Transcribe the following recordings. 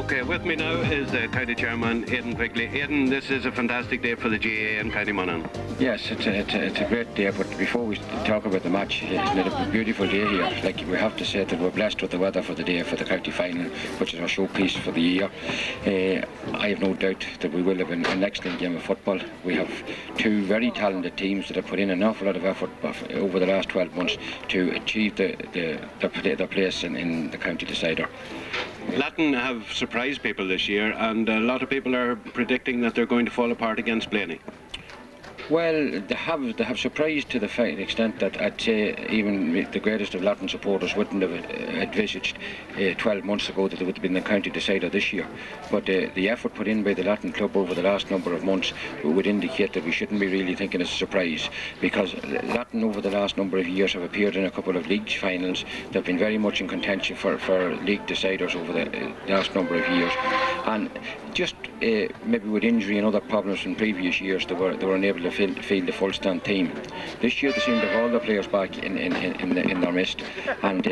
Okay, with me now is the County Chairman, Aidan Quigley. Aidan, this is a fantastic day for the GAA in County Monaghan. Yes, it's a great day, but before we talk about the match, isn't it a beautiful day here? Like, we have to say that we're blessed with the weather for the day, for the county final, which is our showpiece for the year. I have no doubt that we will have an excellent game of football. We have two very talented teams that have put in an awful lot of effort over the last 12 months to achieve their place in the county decider. Latton have surprised people this year, and a lot of people are predicting that they're going to fall apart against Blayney. Well, they have surprised to the extent that I'd say even the greatest of Latton supporters wouldn't have envisaged 12 months ago that they would have been the county decider this year. But the effort put in by the Latton club over the last number of months would indicate that we shouldn't be really thinking it's a surprise, because Latton over the last number of years have appeared in a couple of league finals. They've been very much in contention for league deciders over the last number of years, and just maybe with injury and other problems from previous years, they were unable to field the full stand team. This year they seem to have all the players back in their midst, and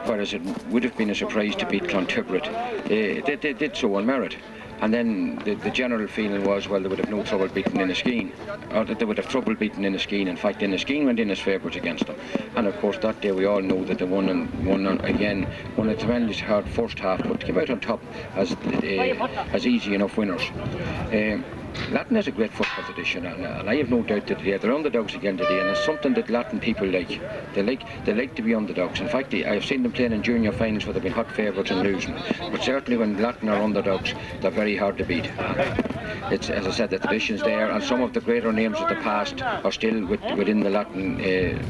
whereas it would have been a surprise to beat Clontibberet, they did so on merit. And then the general feeling was, well, they would have no trouble beating Inniskeen, or that they would have trouble beating Inniskeen. In fact, Inniskeen went in as favourites against them. And of course that day we all know that they won a tremendous hard first half, but came out on top as easy enough winners. Latton has a great football tradition, and I have no doubt that they're underdogs again today, and it's something that Latton people like. They like to be underdogs. In fact, I have seen them playing in junior finals where they've been hot favourites and losing. But certainly when Latton are underdogs, they're very hard to beat. It's, as I said, the tradition's there, and some of the greater names of the past are still within the Latton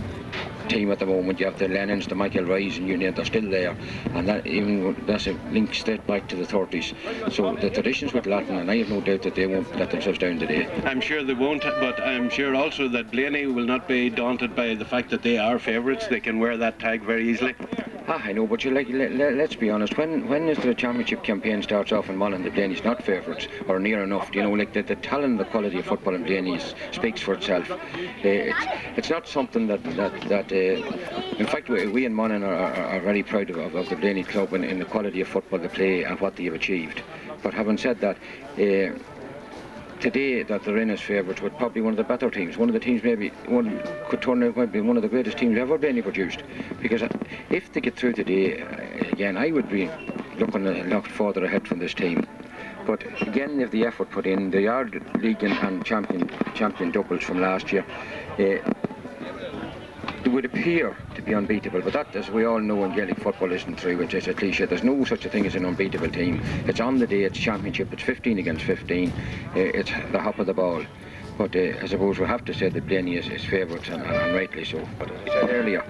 team at the moment. You have the Lennons, the Michael Rise and Union, they're still there, and that's a link straight back to the 30s. So the traditions with Latton, and I have no doubt that they won't let themselves down today. I'm sure they won't, but I'm sure also that Blayney will not be daunted by the fact that they are favourites. They can wear that tag very easily. I know, but let's be honest. When is the championship campaign starts off in Monaghan, the Blayney's not favourites, or near enough? You know, like the talent and the quality of football in Blayney speaks for itself. It's not something that in fact, we in Monaghan are very proud of the Blayney club and the quality of football they play and what they have achieved. But having said that, today that they're in as favourites with probably one of the better teams, one of the teams maybe could turn out to be one of the greatest teams ever Blayney produced. Because if they get through today, again, I would be looking a lot further ahead from this team. But again, if the effort put in, the Yard League and champion doubles from last year, they would appear to be unbeatable, but that, as we all know in Gaelic football, isn't true. It's a cliche. There's no such a thing as an unbeatable team. It's on the day, it's championship, it's 15 against 15, it's the hop of the ball. But I suppose we have to say that Blayney is favourites, and rightly so. But as I said earlier,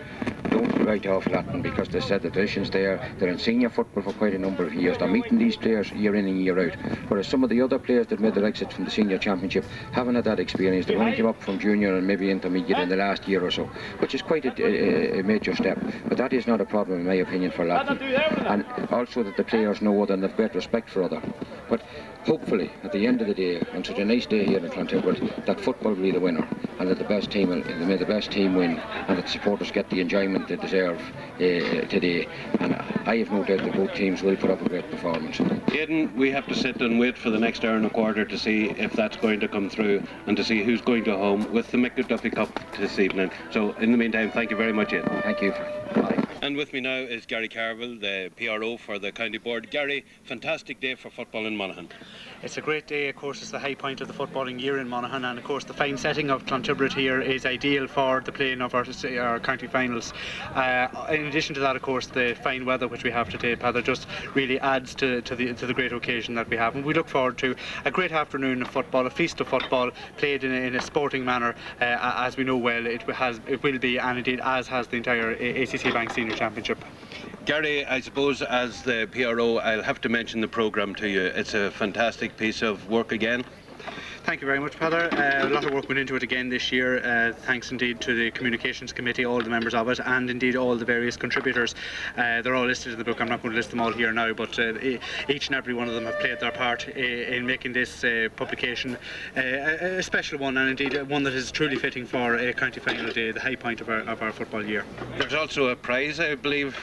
don't write off Latton, because they said the tradition's there. They're in senior football for quite a number of years. They're meeting these players year in and year out. Whereas some of the other players that made their exit from the senior championship haven't had that experience. They've only come up from junior and maybe intermediate in the last year or so, which is quite a major step. But that is not a problem, in my opinion, for Latton. And also that the players know other and have great respect for other. But hopefully, at the end of the day, on such a nice day here in Clontibberet, that football will be the winner, and that the best team win, and that the supporters get the enjoyment they deserve today. And I have no doubt that both teams will put up a great performance. Aidan, we have to sit and wait for the next hour and a quarter to see if that's going to come through, and to see who's going to home with the McDuffie Cup this evening. So in the meantime, thank you very much, Aidan. Thank you. Bye. And with me now is Gary Carville, the PRO for the County Board. Gary, fantastic day for football in Monaghan. It's a great day. Of course, it's the high point of the footballing year in Monaghan, and of course the fine setting of Clontibberet here is ideal for the playing of our county finals. In addition to that, of course, the fine weather which we have today, Peadar, just really adds to the great occasion that we have, and we look forward to a great afternoon of football, a feast of football played in a sporting manner, as we know well it will be, and indeed as has the entire ACC Bank Senior Championship. Gary, I suppose as the PRO, I'll have to mention the programme to you. It's a fantastic piece of work again. Thank you very much, Peadar. A lot of work went into it again this year. Thanks indeed to the Communications Committee, all the members of it, and indeed all the various contributors. They're all listed in the book. I'm not going to list them all here now, but each and every one of them have played their part in making this publication a special one, and indeed one that is truly fitting for a county final day, the high point of our football year. There's also a prize, I believe,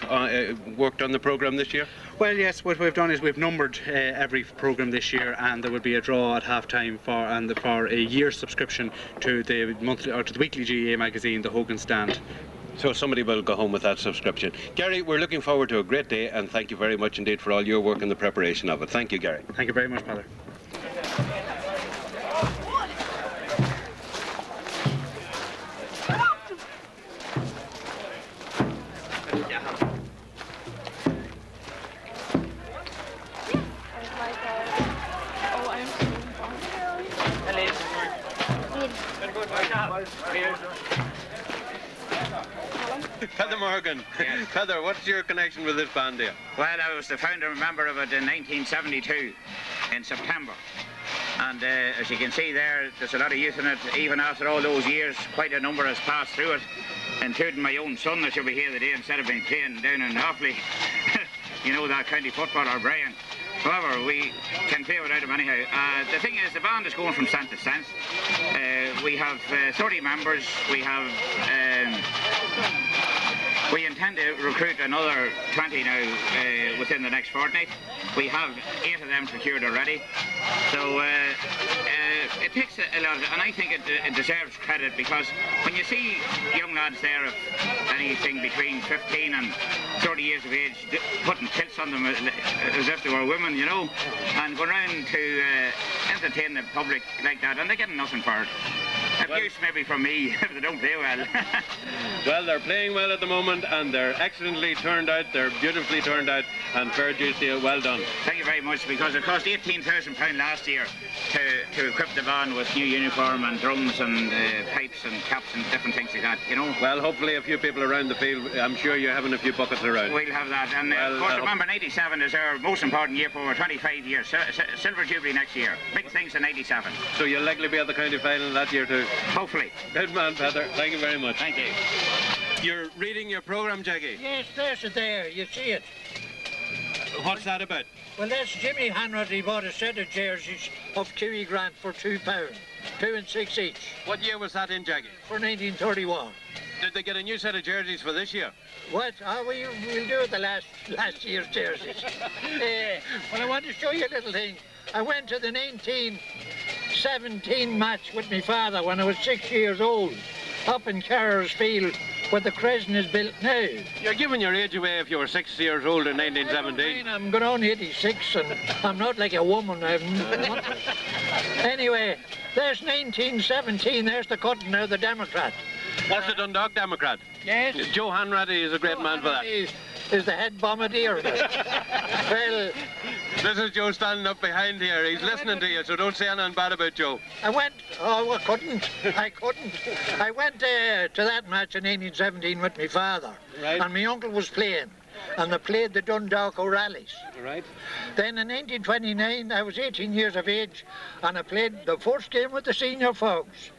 worked on the programme this year? Well, yes, what we've done is we've numbered every programme this year, and there will be a draw at half-time for a year's subscription to the monthly or to the weekly GAA magazine, The Hogan Stand. So somebody will go home with that subscription. Gary, we're looking forward to a great day, and thank you very much indeed for all your work in the preparation of it. Thank you, Gary. Thank you very much, Peadar. Peadar Morgan. Yes. Peadar, what's your connection with this band here? Well, I was the founder member of it in 1972 in September. And as you can see there's a lot of youth in it. Even after all those years, quite a number has passed through it, including my own son that should be here today instead of being playing down in Offaly. You know, that county footballer, Brian. However, we can play without him anyhow. The thing is, the band is going from strength to strength. We have 30 members. We intend to recruit another 20 now within the next fortnight. We have 8 of them secured already. So it takes a lot, and I think it deserves credit, because when you see young lads there of anything between 15 and 30 years of age putting kilts on them as if they were women, you know, and go around to entertain the public like that, and they're getting nothing for it. Abuse maybe from me if they don't play well. Well, they're playing well at the moment, and they're excellently turned out. They're beautifully turned out, and fair dues to you. Well done. Thank you very much, because it cost £18,000 last year to equip the band with new uniform and drums and pipes and caps and different things like that, you know. Well, hopefully a few people around the field. I'm sure you're having a few buckets around. We'll have that, and of course remember 97 is our most important year for over 25 years. Silver Jubilee next year. Big things in 97. So you'll likely be at the county final that year too? Hopefully. Good man, Peadar. Thank you very much. Thank you. You're reading your programme, Jackie? Yes, there's it there. You see it. What's that about? Well, that's Jimmy Hanratty bought a set of jerseys of Kiwi Grant for £2, 2 and 6 each. What year was that in, Jackie? For 1931. Did they get a new set of jerseys for this year? What? We'll do it the last year's jerseys. Well, I want to show you a little thing. I went to the 1917 match with my father when I was 6 years old, up in Carrer's Field, where the Crescent is built now. You're giving your age away if you were 6 years old in 1917. I'm going on 86, and I'm not like a woman. Anyway, there's 1917. There's the cutting now, the Democrat. That's the Dundalk Democrat. Yes. Joe Hanratty is a great man for that. Is the head bombardier. Well, this is Joe standing up behind here. He's listening to you, so don't say anything bad about Joe. I went to that match in 1917 with my father. Right. And my uncle was playing. And they played the Dundalk O'Reillys. Right. Then in 1929, I was 18 years of age, and I played the first game with the senior folks.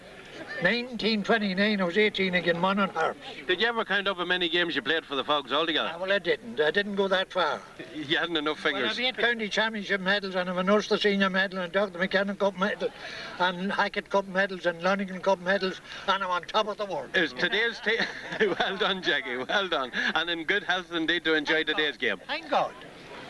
1929, I was 18 again, Monaghan Harps. Did you ever count up how many games you played for the Fogs altogether? Well, I didn't. I didn't go that far. You hadn't enough Well, fingers. I've 8 county championship medals, and I've a Ulster Senior medal, and Dr. McKenna Cup medal, and Hackett Cup medals, and Lonigan Cup medals, and I'm on top of the world. Is today's well done, Jackie, well done. And in good health indeed to enjoy today's game. Thank God.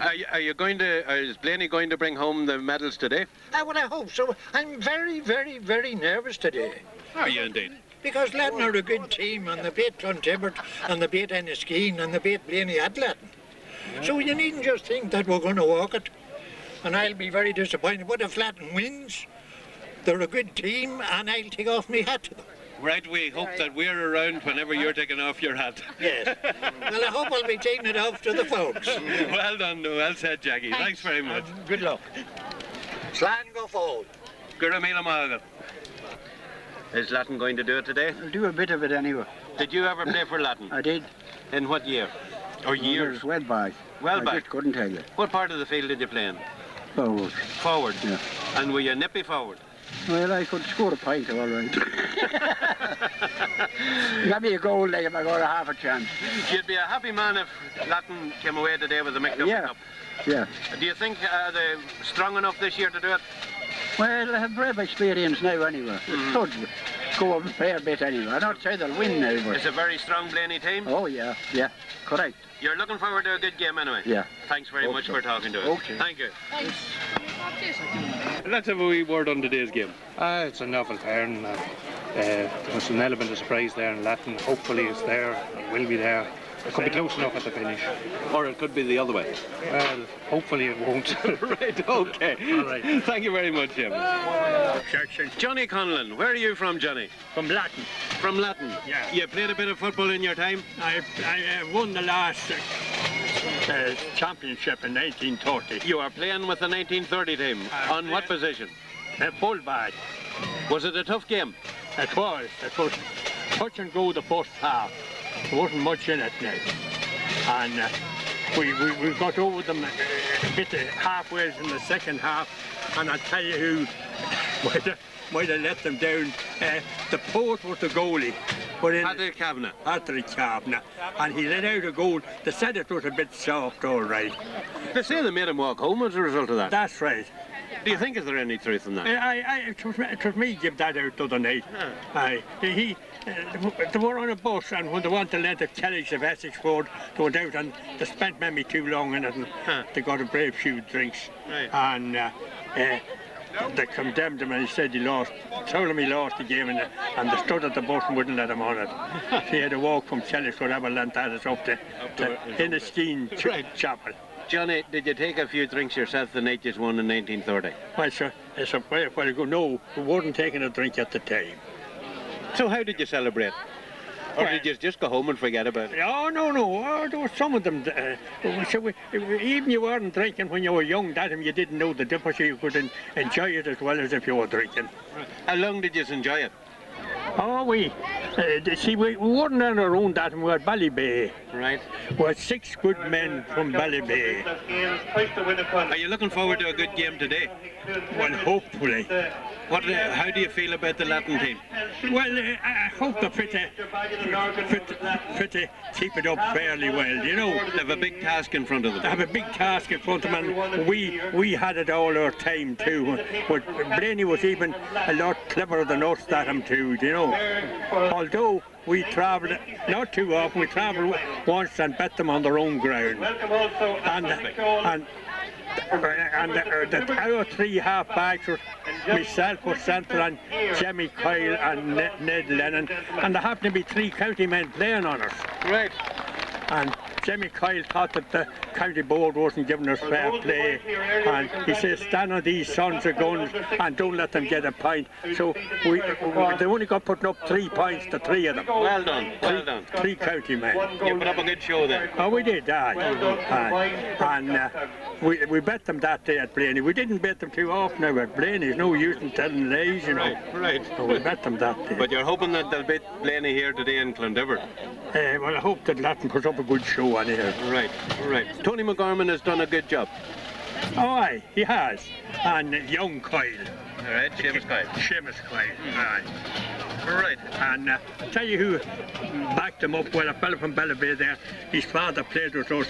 Are you going to, is Blaney going to bring home the medals today? Well, I hope so. I'm very, very, very nervous today. Are you indeed? Because Latton are a good team, and they beat Clontibbert, and they beat Enniskeane, and they beat Blaney at Latton. Yeah. So you needn't just think that we're going to walk it. And I'll be very disappointed. But if Latton wins, they're a good team, and I'll take off my hat to them. Right, we hope that we're around whenever you're taking off your hat. Yes. Well, I hope I'll be taking it off to the folks. Well done, well said, Jackie. Thanks very much. Good luck. Slan go forward. Guramila Mahon. Is Latton going to do it today? I'll do a bit of it anyway. Did you ever play for Latton? I did. In what year? Or years? Well back. Well I back? just couldn't tell you. What part of the field did you play in? Forward. Forward? Yeah. And were you nippy forward? Well, I could score a pint, all right. Got me a goal like if I got a half a chance. You'd be a happy man if Latton came away today with the McDuffie Yeah. Cup. Yeah. Do you think they're strong enough this year to do it? Well, I have brave experience now anyway. It could go a fair bit anyway. I'm not saying they'll win now, but... It's a very strong Blayney team. Oh, yeah, yeah, correct. You're looking forward to a good game anyway? Yeah. Thanks very much for talking to us. Okay. Thank you. Let's have a wee word on today's game. It's a novel turn. There's an element of surprise there in Latton. Hopefully it's there and will be there. It could be close enough at the finish. Or it could be the other way. Well, hopefully it won't. Right, okay. All right. Thank you very much, Jim. Johnny Conlon, where are you from, Johnny? From Latton. From Latton? Yeah. You played a bit of football in your time? I won the last championship in 1930. You are playing with the 1930 team. On what position? Full back. Was it a tough game? It was touch and go the first half. There wasn't much in it now. And we got over them a bit halfway in the second half. And I'll tell you who might have let them down. The Poet was the goalie. Patrick Kavanagh. Patrick Kavanagh. And he let out a goal. They said it was a bit soft, all right. They say they made him walk home as a result of that. That's right. Do you think is there any truth in that? It was me give that out the other night. They were on a bus, and when they wanted to let the Kellys of Essex Ford, they went out and they spent maybe too long in it, and they got a brave few drinks. Right. And they condemned him, and he said he lost. Told him he lost the game, and they stood at the bus and wouldn't let him on it. So he had to walk from Kellys, whatever land that is, up to Inniskeen Chapel. Johnny, did you take a few drinks yourself the night you won in 1930? Well, sir, it's a while ago. No, we weren't taking a drink at the time. So how did you celebrate? Or did you just go home and forget about it? Oh, no. Oh, there were some of them. Even you weren't drinking when you were young, that time you didn't know the difference. You could enjoy it as well as if you were drinking. How long did you enjoy it? Oh, we weren't on our own that time. We were at Ballybay. Right. We had 6 good men from Ballybay. Are you looking forward to a good game today? Well, hopefully. How do you feel about the Latton team? Well, I hope they're fit to keep it up fairly well, you know. They have a big task in front of them. They have a big task in front of them, and we had it all our time too. But Blayney was even a lot cleverer than us that time too, you know. Although we travelled not too often, we travelled once and bet them on their own ground. And our 3 half-backs were myself for centre and Jimmy Kyle and Ned Lennon, and there happened to be 3 county men playing on us. Right. And Jimmy Kyle thought that the county board wasn't giving us fair play, and he says stand on these sons of guns and don't let them get a point. So they only got putting up 3 points to 3 of them. Well done, well done. 3 county men. You put up a good show there. Oh, we did, and we bet them that day at Blayney. We didn't bet them too often now at Blayney. There's no use in telling lies, you know. Right. So we bet them that day. But you're hoping that they'll beat Blayney here today in Clondibber? Well, I hope that Latton puts up a good show on here. Right. Tony McGorman has done a good job. Oh, aye, he has. And young Kyle. All right, Seamus Kyle. Seamus Kyle, aye. Right. And I'll tell you who backed him up. Well, a fellow from Belleville there, his father played with us.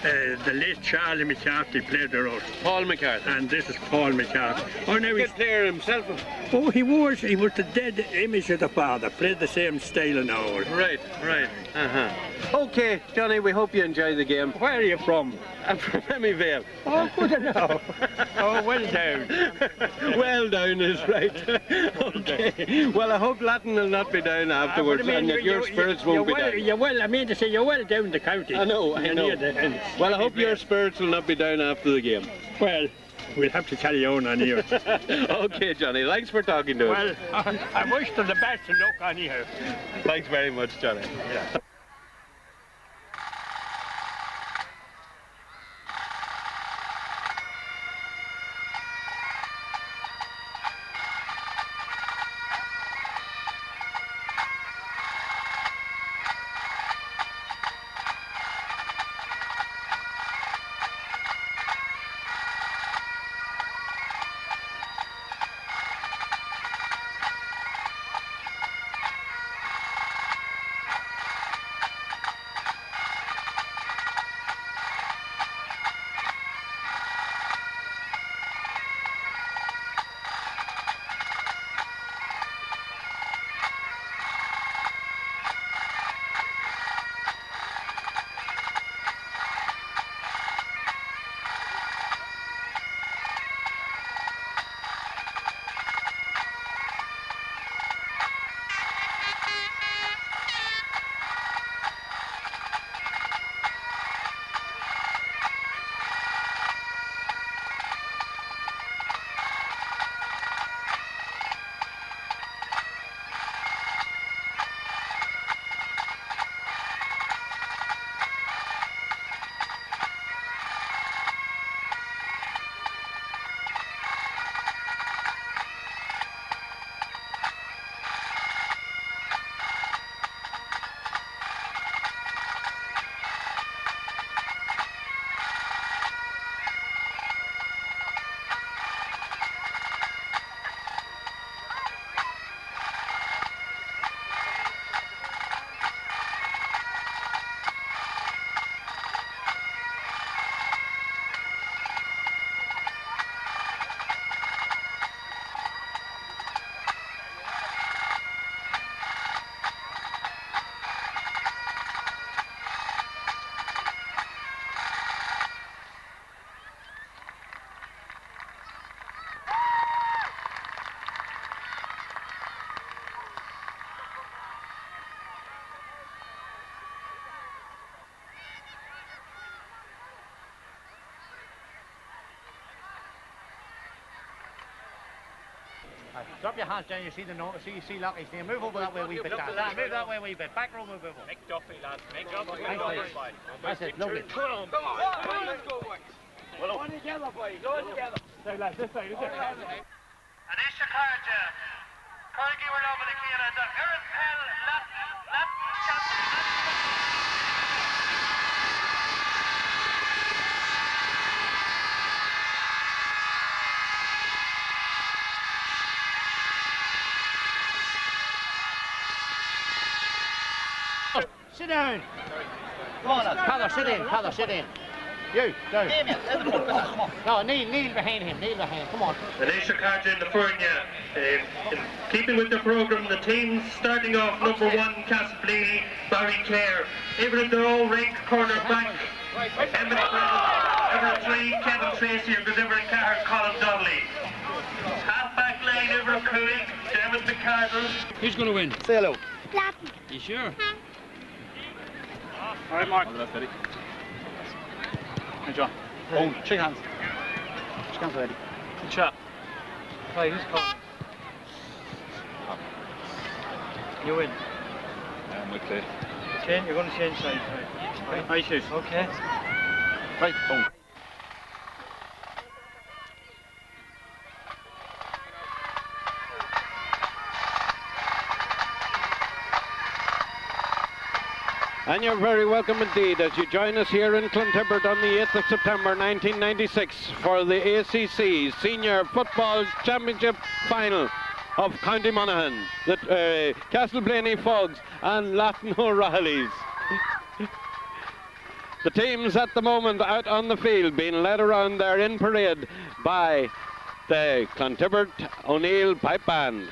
The late Charlie McCarthy played with us. Paul McCarthy. And this is Paul McCarthy. Oh, now Good player himself. Oh, he was the dead image of the father. Played the same style and all. Right. Okay, Johnny, we hope you enjoy the game. Where are you from? I'm from Emyvale. Oh, good enough. Oh, well down. Well down is right. Okay. Well, I hope Latton will not be down afterwards, and that your spirits won't be down. I mean to say, you're well down the county. I know. Well, I hope your spirits will not be down after the game. Well, we'll have to carry on here. Okay, Johnny, thanks for talking to us. Well, I wish them the best of luck on here. Thanks very much, Johnny. Yeah. Drop your hands down, you see the see Lockie's name. Move over that way a wee bit, Dan. Move that way a wee bit. Back row, move over. Make Duffy, lads. Make Duffy. That's it, lovely. Come on, let's go, boys. Well, one together, boys. One together. So, lads, this side, is it? Anisha Carja, Corgi were over the Kira, the Emyvale Latton champion. Sit down. Come on, lads. Peadar, sit in. Peadar, sit in. You, down. No, kneel behind him. Kneel behind him. Come on. Anisha Carja in the Furnia. In keeping with the programme, the teams starting off number 1, Castleblayney, Barry Clare. Everett their own rank corner back. Everett 3, Kevin Tracy, and Everett Carr, Colin Donnelly. Half back line, Everett Cooley, David McCardle. Who's going to win? Say hello. Latton. You sure? All right, Mark. Ready. Hey, John. Oh, shake hands. Shake hands, ready. Good shot. Right, who's calling? You win. Okay. Okay, you're going to change sides, right? Right, shoot. Okay. Right, boom. And you're very welcome indeed as you join us here in Clontibbert on the 8th of September 1996 for the ACC Senior Football Championship Final of County Monaghan, the Castleblayney Fogs and Latton O'Reillys. The teams at the moment out on the field being led around there in parade by the Clontibbert O'Neill Pipe Band.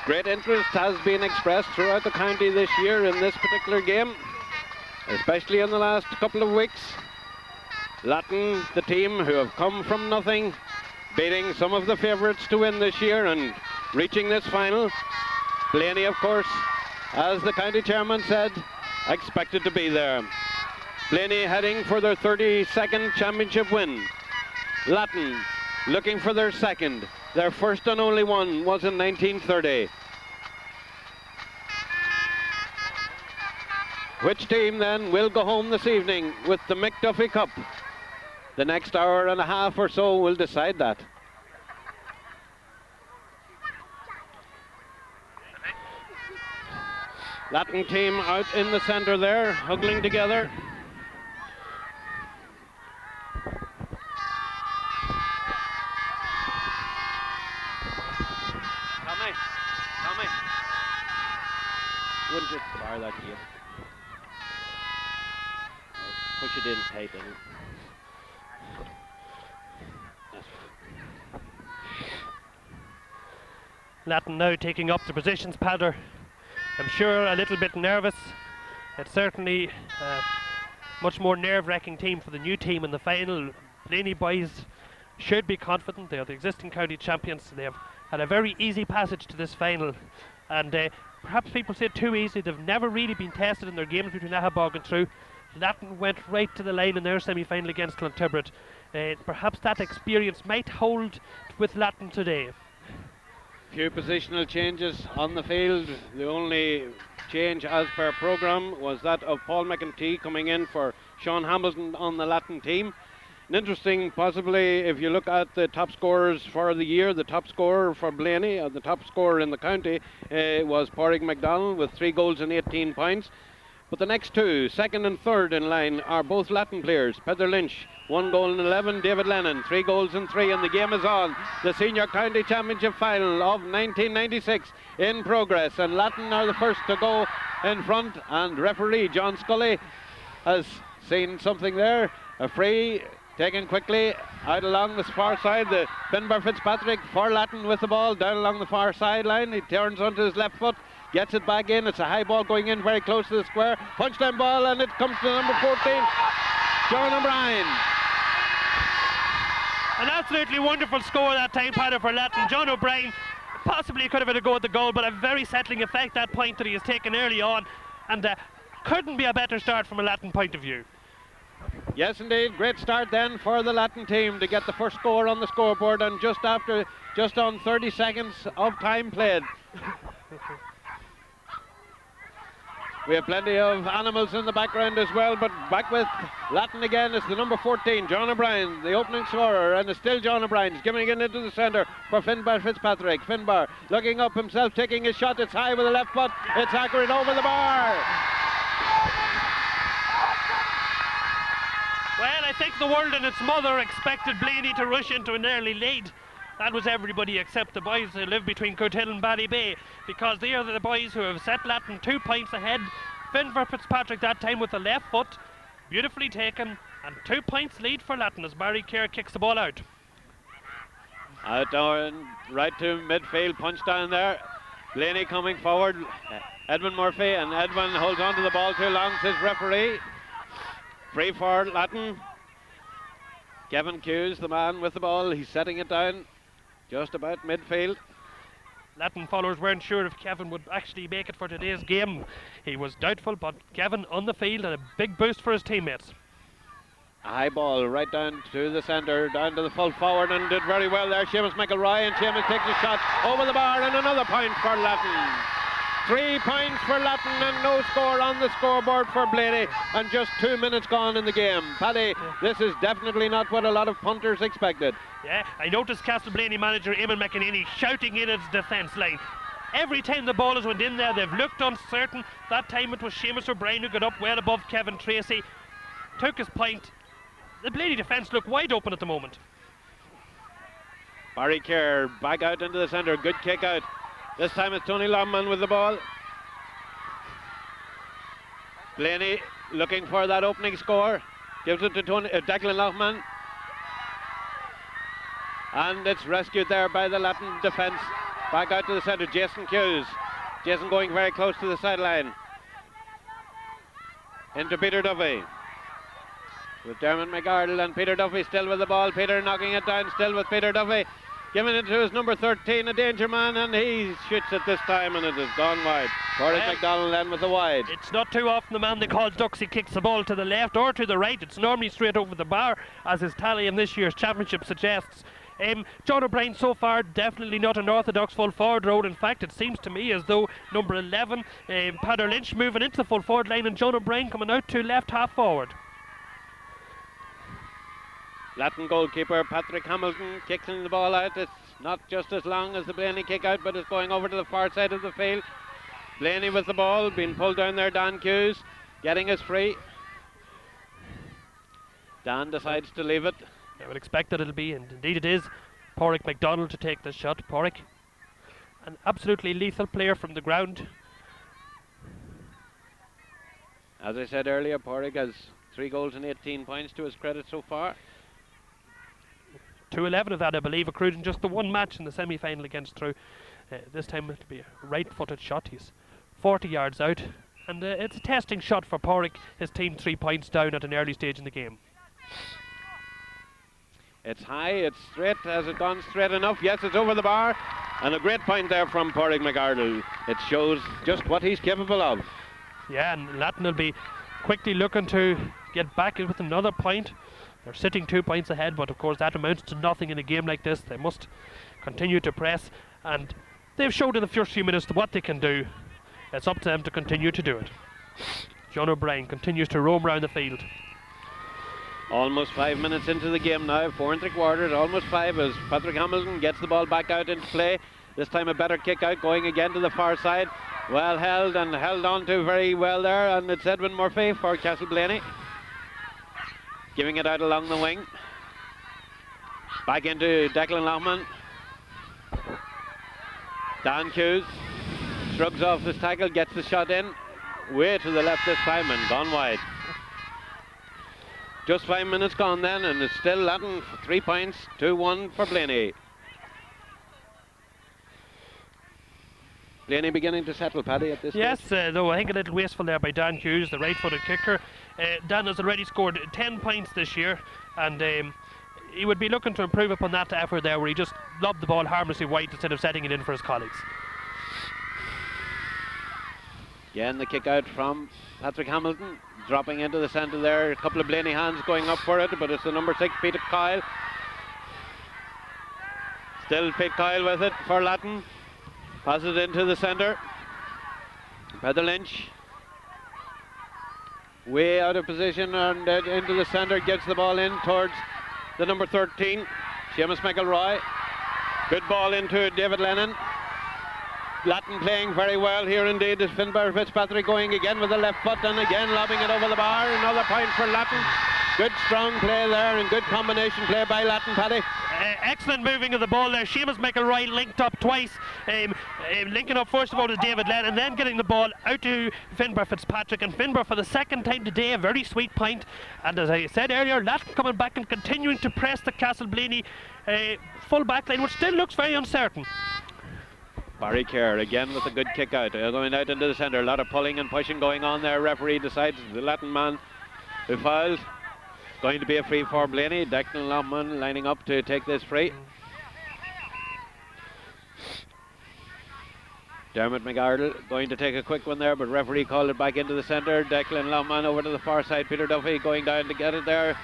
Great interest has been expressed throughout the county this year in this particular game, especially in the last couple of weeks. Latton, the team who have come from nothing, beating some of the favourites to win this year and reaching this final. Blayney, of course, as the county chairman said, expected to be there. Blayney heading for their 32nd championship win. Latton looking for their second. Their first and only one was in 1930. Which team then will go home this evening with the McDuffie Cup? The next hour and a half or so will decide that. Latton team out in the centre there, huddling together. Tommy. Wouldn't just fire that here. Push it in tight. Latton now taking up the positions, Peadar. I'm sure a little bit nervous. It's certainly a much more nerve-wracking team for the new team in the final. Blayney boys should be confident. They are the existing county champions. They have had a very easy passage to this final, and perhaps people say too easy. They've never really been tested in their games between Ahabog and True. Latton went right to the line in their semi-final against Clontibbert. Perhaps that experience might hold with Latton today. Few positional changes on the field. The only change as per programme was that of Paul McEntee coming in for Sean Hamilton on the Latton team. And interesting, possibly, if you look at the top scorers for the year, the top scorer for Blayney, the top scorer in the county, was Pádraig MacDonald with 3 goals and 18 points. But the next two, second and third in line, are both Latton players. Peadar Lynch, 1 goal and 11. David Lennon, 3 goals and 3. And the game is on. The Senior County Championship Final of 1996 in progress. And Latton are the first to go in front. And referee John Scully has seen something there. A free taken quickly out along the far side. The Finbar Fitzpatrick for Latton with the ball down along the far sideline. He turns onto his left foot. Gets it back in. It's a high ball going in very close to the square. Punchline ball, and it comes to number 14, John O'Brien. An absolutely wonderful score that time, Peadar, for Latton. John O'Brien possibly could have had a go at the goal, but a very settling effect, that point that he has taken early on. And couldn't be a better start from a Latton point of view. Yes, indeed. Great start then for the Latton team to get the first score on the scoreboard, and just on 30 seconds of time played. We have plenty of animals in the background as well, but back with Latton again is the number 14, John O'Brien, the opening scorer, and it's still John O'Brien. He's giving it into the centre for Finbar Fitzpatrick. Finbar looking up himself, taking a shot. It's high with the left foot. It's accurate over the bar. Well, I think the world and its mother expected Blaney to rush into an early lead. That was everybody except the boys who live between Courthill and Ballybay, because they are the boys who have set Latton 2 points ahead. Finbar Fitzpatrick that time with the left foot, beautifully taken, and 2 points lead for Latton as Barry Kerr kicks the ball out. Out down, right to midfield, punch down there. Blaney coming forward, Edwin Murphy, and Edwin holds on to the ball too long, says referee. Free for Latton. Kevin Hughes, the man with the ball, he's setting it down just about midfield. Latton followers weren't sure if Kevin would actually make it for today's game. He was doubtful, but Kevin on the field and a big boost for his teammates. A high ball right down to the centre, down to the full forward, and did very well there. Seamus McElroy, and Seamus takes a shot over the bar, and another point for Latton. 3 points for Latton and no score on the scoreboard for Blaney, and just 2 minutes gone in the game. Paddy, this is definitely not what a lot of punters expected. Yeah, I noticed Castleblayney manager Eamon McEnany shouting in its defence line. Every time the ball has went in there, they've looked uncertain. That time it was Seamus O'Brien who got up well above Kevin Tracy, took his point. The Blaney defence look wide open at the moment. Barry Kerr back out into the centre, good kick out. This time it's Tony Longman with the ball. Blaney looking for that opening score. Gives it to Declan Longman. And it's rescued there by the Latton defence. Back out to the centre, Jason Hughes. Jason going very close to the sideline. Into Peter Duffy. With Dermot McArdle and Peter Duffy still with the ball. Peter knocking it down still with Peter Duffy. Giving it to his number 13, a danger man, and he shoots it this time, and it has gone wide. Boris McDonald then with the wide. It's not too often the man they call Duxie kicks the ball to the left or to the right. It's normally straight over the bar, as his tally in this year's championship suggests. John O'Brien so far definitely not an orthodox full forward role. In fact, it seems to me as though number 11, Peadar Lynch, moving into the full forward line, and John O'Brien coming out to left half forward. Latton goalkeeper Patrick Hamilton kicking the ball out. It's not just as long as the Blaney kick out, but it's going over to the far side of the field. Blaney with the ball, being pulled down there. Dan Hughes getting us free. Dan decides to leave it. I would expect that it'll be, and indeed it is, Porrick McDonald to take this shot. Porrick, an absolutely lethal player from the ground. As I said earlier, Porrick has 3 goals and 18 points to his credit so far. 211 of that, I believe, accrued in just the one match in the semi-final against True. This time it'll be a right-footed shot. He's 40 yards out, and it's a testing shot for Porrick. His team 3 points down at an early stage in the game. It's high, it's straight. Has it gone straight enough? Yes, it's over the bar, and a great point there from Porrick McArdle. It shows just what he's capable of. Yeah, and Latton will be quickly looking to get back with another point. They're sitting 2 points ahead, but of course that amounts to nothing in a game like this. They must continue to press, and they've showed in the first few minutes what they can do. It's up to them to continue to do it. John O'Brien continues to roam around the field. Almost 5 minutes into the game now, 4 3/4, almost 5, as Patrick Hamilton gets the ball back out into play. This time a better kick out, going again to the far side. Well held and held on to very well there, and it's Edwin Murphy for Castleblayney. Giving it out along the wing. Back into Declan Longman. Dan Hughes shrugs off his tackle, gets the shot in. Way to the left this time and gone wide. Just 5 minutes gone then, and it's still Latton 3 points, 2-1 for Blaney. Blaney beginning to settle, Paddy, at this stage. Yes, though I think a little wasteful there by Dan Hughes, the right-footed kicker. Dan has already scored 10 points this year, and he would be looking to improve upon that effort there, where he just lobbed the ball harmlessly wide instead of setting it in for his colleagues. Again, the kick out from Patrick Hamilton, dropping into the centre there. A couple of Blaney hands going up for it, but it's the number 6, Peter Kyle. Still Pete Kyle with it for Latton. Passes it into the centre. Peadar Lynch. Way out of position and into the centre, gets the ball in towards the number 13, Seamus McElroy. Good ball into David Lennon. Latton playing very well here indeed. Is Finbar Fitzpatrick going again with the left foot and again lobbing it over the bar. Another point for Latton. Good strong play there and good combination play by Latton, Paddy. Excellent moving of the ball there. Seamus McElroy linked up twice, linking up first of all to David Lennon and then getting the ball out to Finbar Fitzpatrick, and Finbar for the second time today, a very sweet point. And as I said earlier, Latton coming back and continuing to press the Castleblayney full back line, which still looks very uncertain. Barry Kerr again with a good kick out, going out into the centre. A lot of pulling and pushing going on there. Referee decides the Latton man who fouled. Going to be a free for Blaney. Declan Longman lining up to take this free. Dermot McArdle going to take a quick one there, but referee called it back into the centre. Declan Longman over to the far side. Peter Duffy going down to get it there.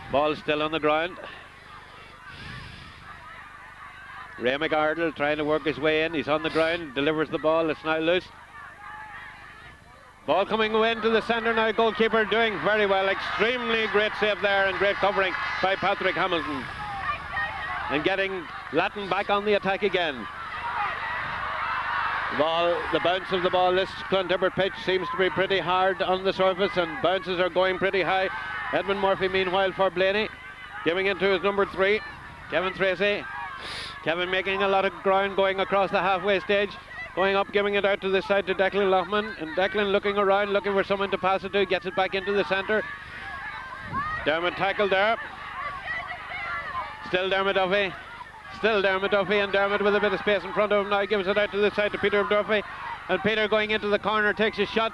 Ball still on the ground. Ray McArdle trying to work his way in. He's on the ground, delivers the ball. It's now loose. Ball coming into the centre now. Goalkeeper doing very well. Extremely great save there and great covering by Patrick Hamilton. And getting Latton back on the attack again. The bounce of the ball, this Clontibbert pitch seems to be pretty hard on the surface and bounces are going pretty high. Edmund Murphy meanwhile for Blaney. Giving it to his number 3, Kevin Tracy. Kevin making a lot of ground going across the halfway stage. Going up, giving it out to the side to Declan Lochman. And Declan looking around, looking for someone to pass it to. Gets it back into the centre. Dermot tackled there. Still Dermot Duffy. Still Dermot Duffy, and Dermot with a bit of space in front of him now gives it out to the side to Peter Duffy. And Peter going into the corner takes a shot.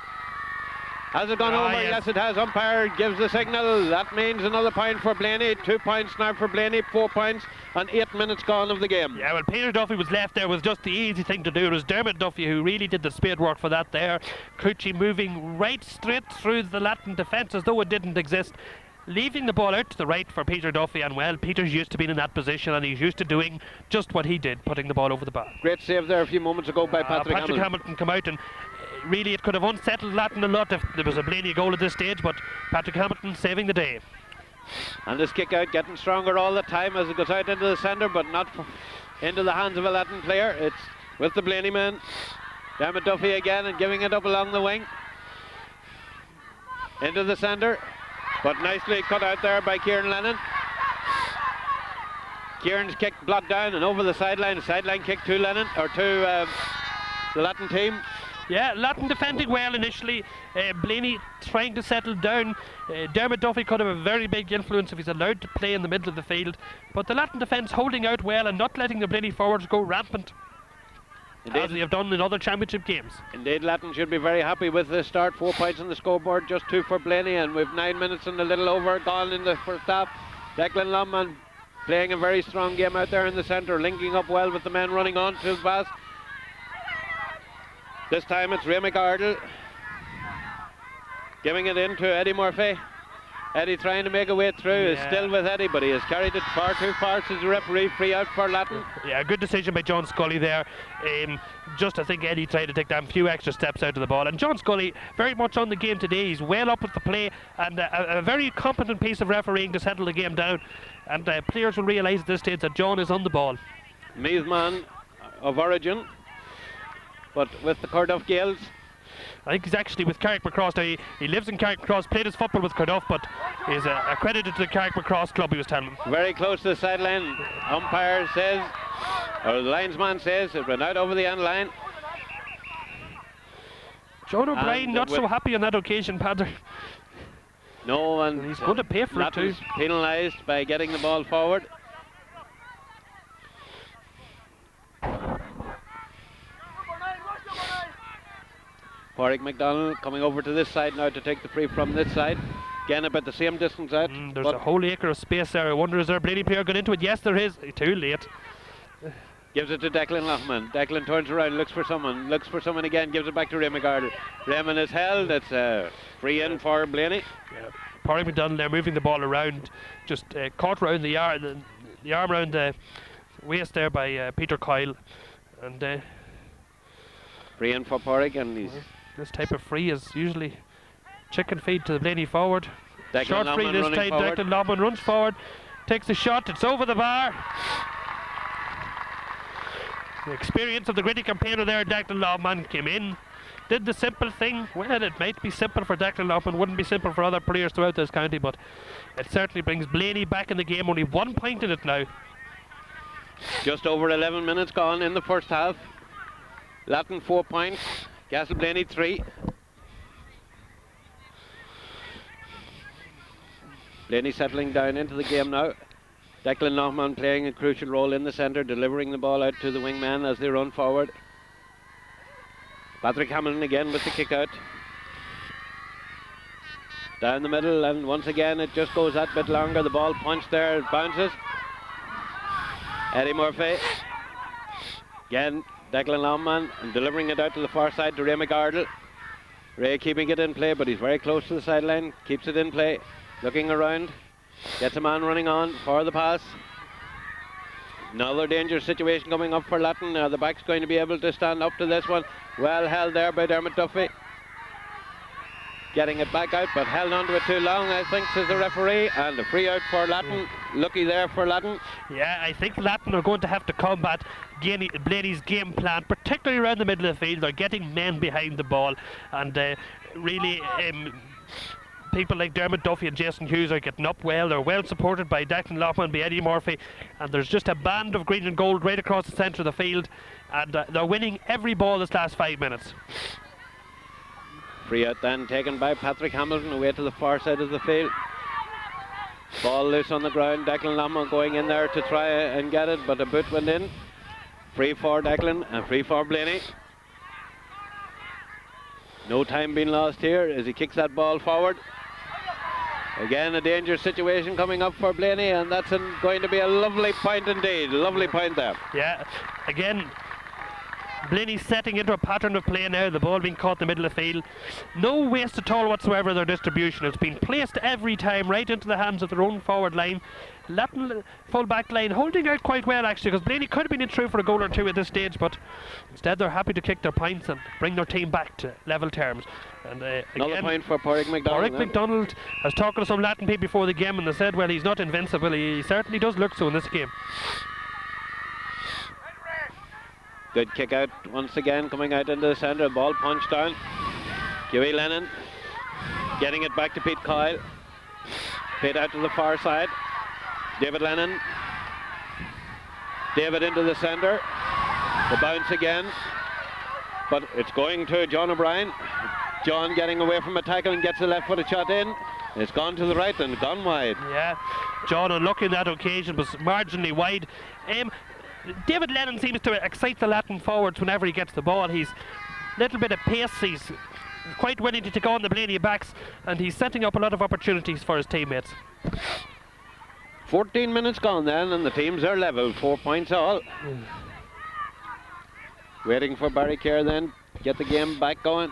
Has it gone over? Yes, it has. Umpire gives the signal. That means another point for Blaney. 2 points now for Blaney, 4 points, and 8 minutes gone of the game. Yeah, well, Peter Duffy was left there was just the easy thing to do. It was Dermot Duffy who really did the spade work for that there. Coochie moving right straight through the Latton defence as though it didn't exist. Leaving the ball out to the right for Peter Duffy, and well, Peter's used to being in that position and he's used to doing just what he did, putting the ball over the bar. Great save there a few moments ago by Patrick Hamilton come out, and really it could have unsettled Latton a lot if there was a Blaney goal at this stage, but Patrick Hamilton saving the day. And this kick out getting stronger all the time as it goes out into the centre, but not into the hands of a Latton player. It's with the Blaney man. Dermot Duffy again and giving it up along the wing. Into the centre, but nicely cut out there by Kieran Lennon. Kieran's kick blocked down and over the sideline kick to Lennon, or to the Latton team. Yeah, Latton defending well initially. Blaney trying to settle down. Dermot Duffy could have a very big influence if he's allowed to play in the middle of the field. But the Latton defence holding out well and not letting the Blaney forwards go rampant. Indeed. As they have done in other championship games. Indeed, Latton should be very happy with this start. 4 points on the scoreboard, just 2 for Blaney, and we've 9 minutes and a little over gone in the first half. Declan Longman playing a very strong game out there in the centre, linking up well with the men running on to the pass. This time it's Ray McArdle giving it in to Eddie Murphy. Eddie trying to make a way through, is still with Eddie, but he has carried it far too far, says the referee. Free out for Latton. Yeah, good decision by John Scully there. Just I think Eddie tried to take them a few extra steps out of the ball, and John Scully very much on the game today. He's well up with the play, and a very competent piece of refereeing to settle the game down, and players will realise at this stage that John is on the ball. Meath man of origin, but with the Cardiff Gales. I think he's actually with Carrickmacross now. He lives in Carrickmacross, played his football with Cardiff, but he's accredited to the Carrickmacross club, he was telling me. Very close to the sideline. Umpire says, or the linesman says, it went out over the end line. John O'Brien not so happy on that occasion, Peadar. No, and he's going to pay for it too. Penalised by getting the ball forward. Pádraig McDonald coming over to this side now to take the free from this side. Again about the same distance out. There's a whole acre of space there. I wonder, is there a Blaney player going into it? Yes, there is. Too late. Gives it to Declan Loughman. Declan turns around, looks for someone again, gives it back to Ray McGardle. Raymond is held. It's a free in for Blaney. Yeah. Pádraig McDonald there moving the ball around, just caught around the arm around the waist there by Peter Coyle, and free in for Pádraig, and he's this type of free is usually chicken feed to the Blaney forward. Declan Short free Loughman this time. forward. Declan Loughman runs forward, takes the shot. It's over the bar. The experience of the gritty campaigner there, Declan Loughman, came in, did the simple thing. Well, it might be simple for Declan Loughman, wouldn't be simple for other players throughout this county, but it certainly brings Blaney back in the game. Only 1 point in it now. Just over 11 minutes gone in the first half. Latton 4 points, Castleblayney 3. Blaney settling down into the game now. Declan Loughman playing a crucial role in the centre, delivering the ball out to the wingman as they run forward. Patrick Hamilton again with the kick out. Down the middle, and once again it just goes that bit longer. The ball punched there, it bounces. Eddie Murphy. Again, Declan Loughman, and delivering it out to the far side to Ray McGardle. Ray keeping it in play, but he's very close to the sideline. Keeps it in play, looking around. Gets a man running on for the pass. Another dangerous situation coming up for Latton. Now the back's going to be able to stand up to this one. Well held there by Dermot Duffy. Getting it back out, but held onto it too long, I think, says the referee. And a free out for Latton. Lucky there for Latton. Yeah, I think Latton are going to have to combat Blaney's game plan, particularly around the middle of the field. They're getting men behind the ball, and really people like Dermot Duffy and Jason Hughes are getting up well. They're well supported by Declan Loughman and by Eddie Murphy, and there's just a band of green and gold right across the centre of the field, and they're winning every ball this last 5 minutes. Free out then taken by Patrick Hamilton away to the far side of the field. Ball loose on the ground. Declan Loughman going in there to try and get it, but a boot went in. Free for Declan and free for Blaney. No time being lost here as he kicks that ball forward. Again, a dangerous situation coming up for Blaney, and that's going to be a lovely point indeed. Lovely point there. Yeah, again, Blaney setting into a pattern of play now. The ball being caught in the middle of the field. No waste at all whatsoever their distribution. It's been placed every time right into the hands of their own forward line. Latton full back line holding out quite well actually, because Blaney could have been in through for a goal or two at this stage, but instead they're happy to kick their points and bring their team back to level terms. And another again, point for Pádraig McDonald. Pádraig McDonald. I was talking to some Latton people before the game, and they said, well, he's not invincible. He certainly does look so in this game. Good kick out once again, coming out into the centre. Ball punched down. Huey Lennon getting it back to Pete Coyle. Pete out to the far side. David Lennon. David into the centre. The bounce again. But it's going to John O'Brien. John getting away from a tackle and gets a left-footed shot in. It's gone to the right and gone wide. Yeah, John unlucky on that occasion, was marginally wide. David Lennon seems to excite the Latton forwards whenever he gets the ball. He's a little bit of pace. He's quite willing to take on the Blaney backs, and he's setting up a lot of opportunities for his teammates. 14 minutes gone then, and the teams are level, 4 points all. Waiting for Barry Kerr then to get the game back going.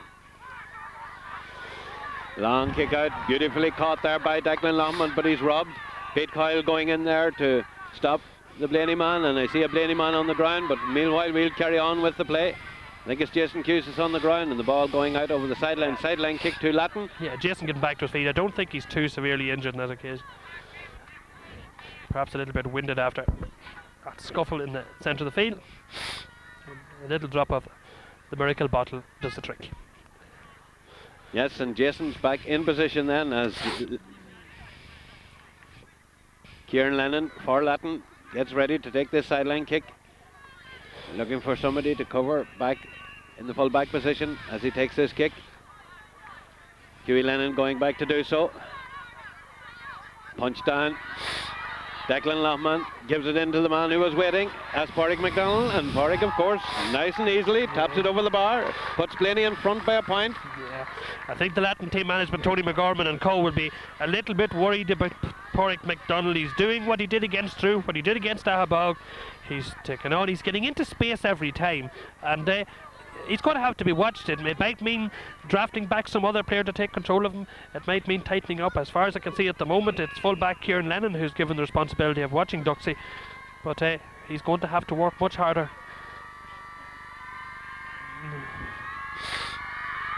Long kick out, beautifully caught there by Declan Loughman, but he's robbed. Pete Coyle going in there to stop the Blaney man, and I see a Blaney man on the ground, but meanwhile we'll carry on with the play. I think it's Jason Hughes on the ground, and the ball going out over the sideline. Sideline kick to Latton. Yeah, Jason getting back to his feet. I don't think he's too severely injured in that occasion. Perhaps a little bit winded after that scuffle in the centre of the field. A little drop of the miracle bottle does the trick. Yes, and Jason's back in position then as Kieran Lennon for Latton gets ready to take this sideline kick. Looking for somebody to cover back in the full back position as he takes this kick. Huey Lennon going back to do so. Punch down. Declan Lohman gives it into the man who was waiting. That's Pádraig MacDonald, and Pádraig, of course, nice and easily taps it over the bar, puts Blaney in front by a point. Yeah, I think the Latton team management, Tony McGorman and co, will be a little bit worried about Pádraig MacDonald. He's doing what he did against Drew, what he did against Ahabog. He's taking on, he's getting into space every time, and he's going to have to be watched. It might mean drafting back some other player to take control of him. It might mean tightening up. As far as I can see at the moment, it's full-back Kieran Lennon who's given the responsibility of watching Duxie. But he's going to have to work much harder.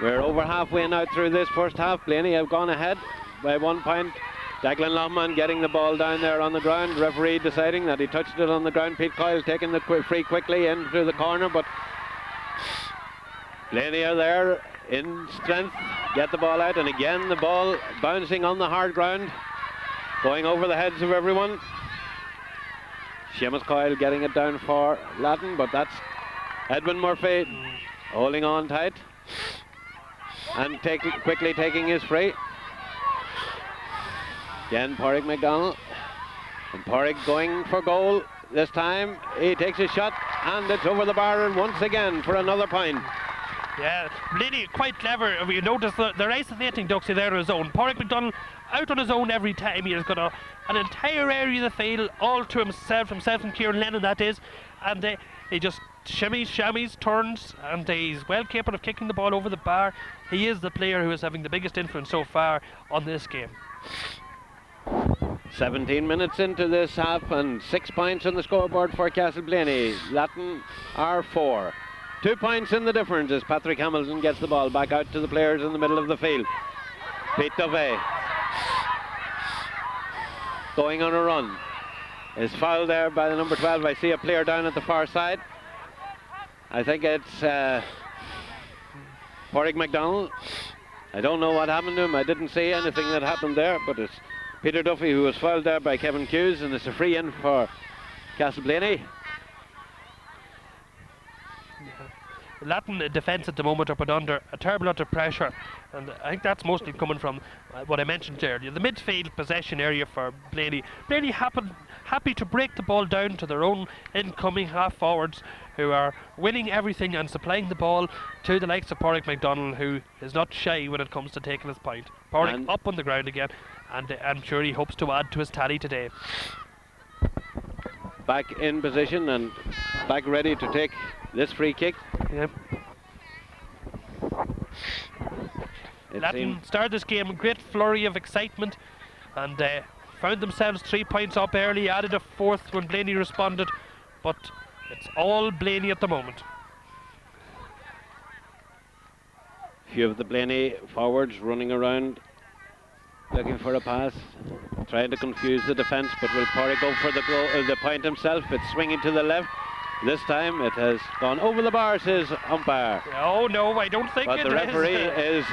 We're over halfway now through this first half. Blaney have gone ahead by 1 point. Declan Lohman getting the ball down there on the ground. Referee deciding that he touched it on the ground. Pete Coyle taking the free quickly into the corner, but Blaney are there in strength, get the ball out, and again the ball bouncing on the hard ground, going over the heads of everyone. Seamus Coyle getting it down for Latton, but that's Edwin Murphy holding on tight and quickly taking his free. Again, Pádraig MacDonald, and Pádraig going for goal this time. He takes a shot, and it's over the bar, and once again for another point. Yeah, Blaney quite clever. You notice they're isolating Duxie there on his own. Pádraig MacDonald out on his own every time. He has got an entire area of the field all to himself and Kieran Lennon, that is, and he just shimmies, turns, and he's well capable of kicking the ball over the bar. He is the player who is having the biggest influence so far on this game. 17 minutes into this half, and 6 points on the scoreboard for Castleblayney. Latton are 4. 2 points in the difference as Patrick Hamilton gets the ball back out to the players in the middle of the field. Pete Dovey going on a run. Is fouled there by the number 12. I see a player down at the far side. I think it's Pádraig MacDonald. I don't know what happened to him. I didn't see anything that happened there, but it's Peter Duffy who was fouled there by Kevin Hughes, and it's a free in for Castleblayney. Latton defence at the moment are put under a terrible lot of pressure, and I think that's mostly coming from what I mentioned earlier, the midfield possession area for Blaney. Blaney happy to break the ball down to their own incoming half forwards, who are winning everything and supplying the ball to the likes of Pádraig MacDonald, who is not shy when it comes to taking his point. Pádraig up on the ground again, and I'm sure he hopes to add to his tally today. Back in position and back ready to take this free kick. Yep. Latton started this game, a great flurry of excitement, and found themselves 3 points up early, added a fourth when Blaney responded, but it's all Blaney at the moment. Few of the Blaney forwards running around looking for a pass, trying to confuse the defence, but will Pádraig go for the point himself? It's swinging to the left. This time it has gone over the bar, says umpire. Oh no, I don't think but it is. But the referee is...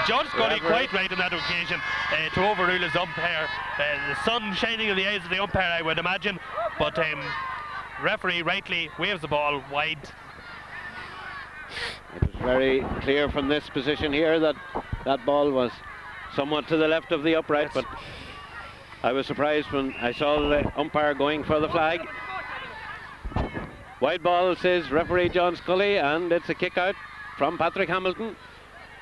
Judge got it quite right on that occasion to overrule his umpire. The sun shining in the eyes of the umpire, I would imagine, but referee rightly waves the ball wide. It was very clear from this position here that that ball was somewhat to the left of the upright, but I was surprised when I saw the umpire going for the flag. Wide ball, says referee John Scully, and it's a kick out from Patrick Hamilton.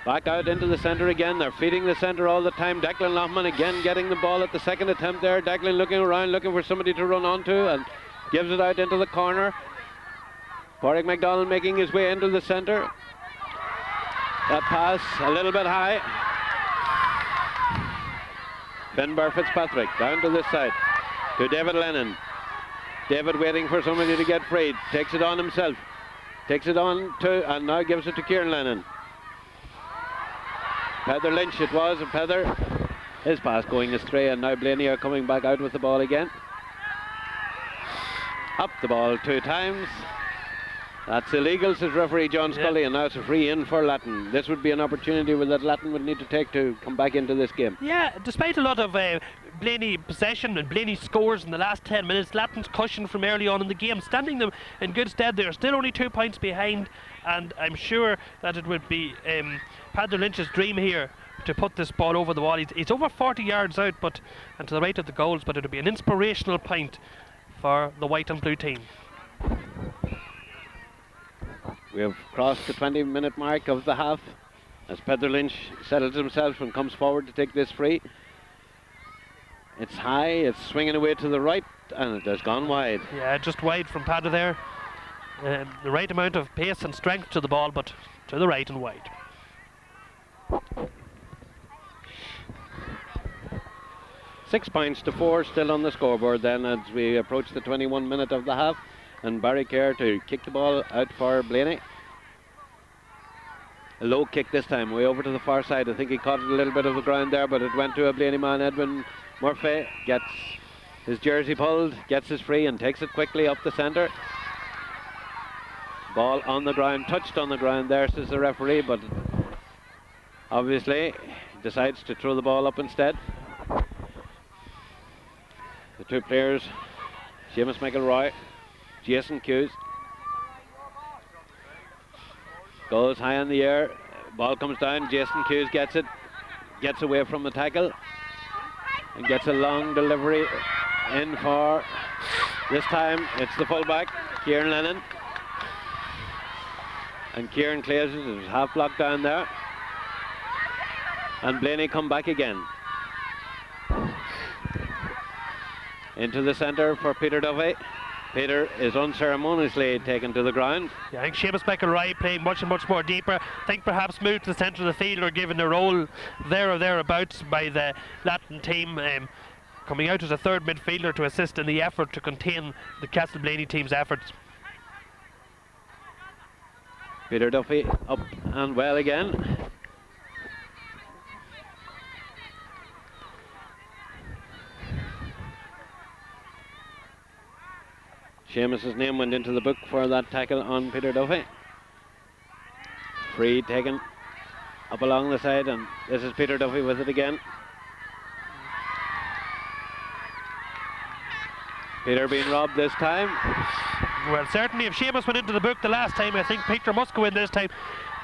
Back out into the centre again. They're feeding the centre all the time. Declan Lohman again getting the ball at the second attempt there. Declan looking around, looking for somebody to run onto, and gives it out into the corner. Pádraig MacDonald making his way into the centre. That pass a little bit high. Finbar Fitzpatrick down to this side to David Lennon. David waiting for somebody to get free. Takes it on himself. Takes it on to, and now gives it to Kieran Lennon. Peadar Lynch it was, and Peadar, his pass going astray, and now Blaney are coming back out with the ball again. Up the ball 2 times. That's illegal, says referee John Scully, and now it's a free in for Latton. This would be an opportunity that Latton would need to take to come back into this game. Yeah, despite a lot of Blaney possession and Blaney scores in the last 10 minutes, Latton's cushion from early on in the game, standing them in good stead. They're still only 2 points behind, and I'm sure that it would be Peadar Lynch's dream here to put this ball over the wall. He's over 40 yards out, and to the right of the goals, but it'll be an inspirational point for the white and blue team. We have crossed the 20-minute mark of the half as Peadar Lynch settles himself and comes forward to take this free. It's high, it's swinging away to the right, and it has gone wide. Yeah, just wide from Peadar there. The right amount of pace and strength to the ball, but to the right and wide. Six points to 4 still on the scoreboard then as we approach the 21 minute of the half, and Barry Kerr to kick the ball out for Blaney. A low kick this time, way over to the far side. I think he caught a little bit of the ground there, but it went to a Blaney man. Edwin Murphy gets his jersey pulled, gets his free and takes it quickly up the centre. Ball on the ground, touched on the ground there, says the referee, but obviously decides to throw the ball up instead. The two players, Seamus McElroy, Jason Hughes, goes high in the air, ball comes down, Jason Hughes gets it, gets away from the tackle and gets a long delivery in for, this time it's the fullback, Kieran Lennon, and Kieran clears it. It's half blocked down there, and Blaney come back again into the centre for Peter Duffy. Peter is unceremoniously taken to the ground. Yeah, I think Seamus McElroy playing much more deeper. I think perhaps moved to the centre of the field or given a role there or thereabouts by the Latton team, coming out as a third midfielder to assist in the effort to contain the Castleblayney team's efforts. Peter Duffy up and well again. Seamus's name went into the book for that tackle on Peter Duffy. Free taken up along the side, and this is Peter Duffy with it again. Peter being robbed this time. Well, certainly if Seamus went into the book the last time, I think Peter must go in this time.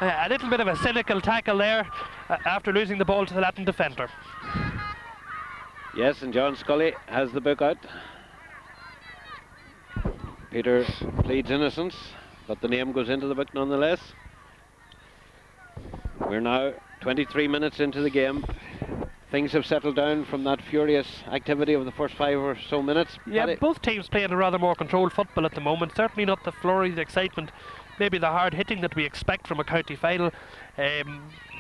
A little bit of a cynical tackle there after losing the ball to the Latton defender. Yes, and John Scully has the book out. Peter pleads innocence, but the name goes into the book nonetheless. We're now 23 minutes into the game. Things have settled down from that furious activity of the first 5 or so minutes. Yeah, Paddy? both teams playing a rather more controlled football at the moment. Certainly not the flurry, the excitement, maybe the hard hitting that we expect from a county final.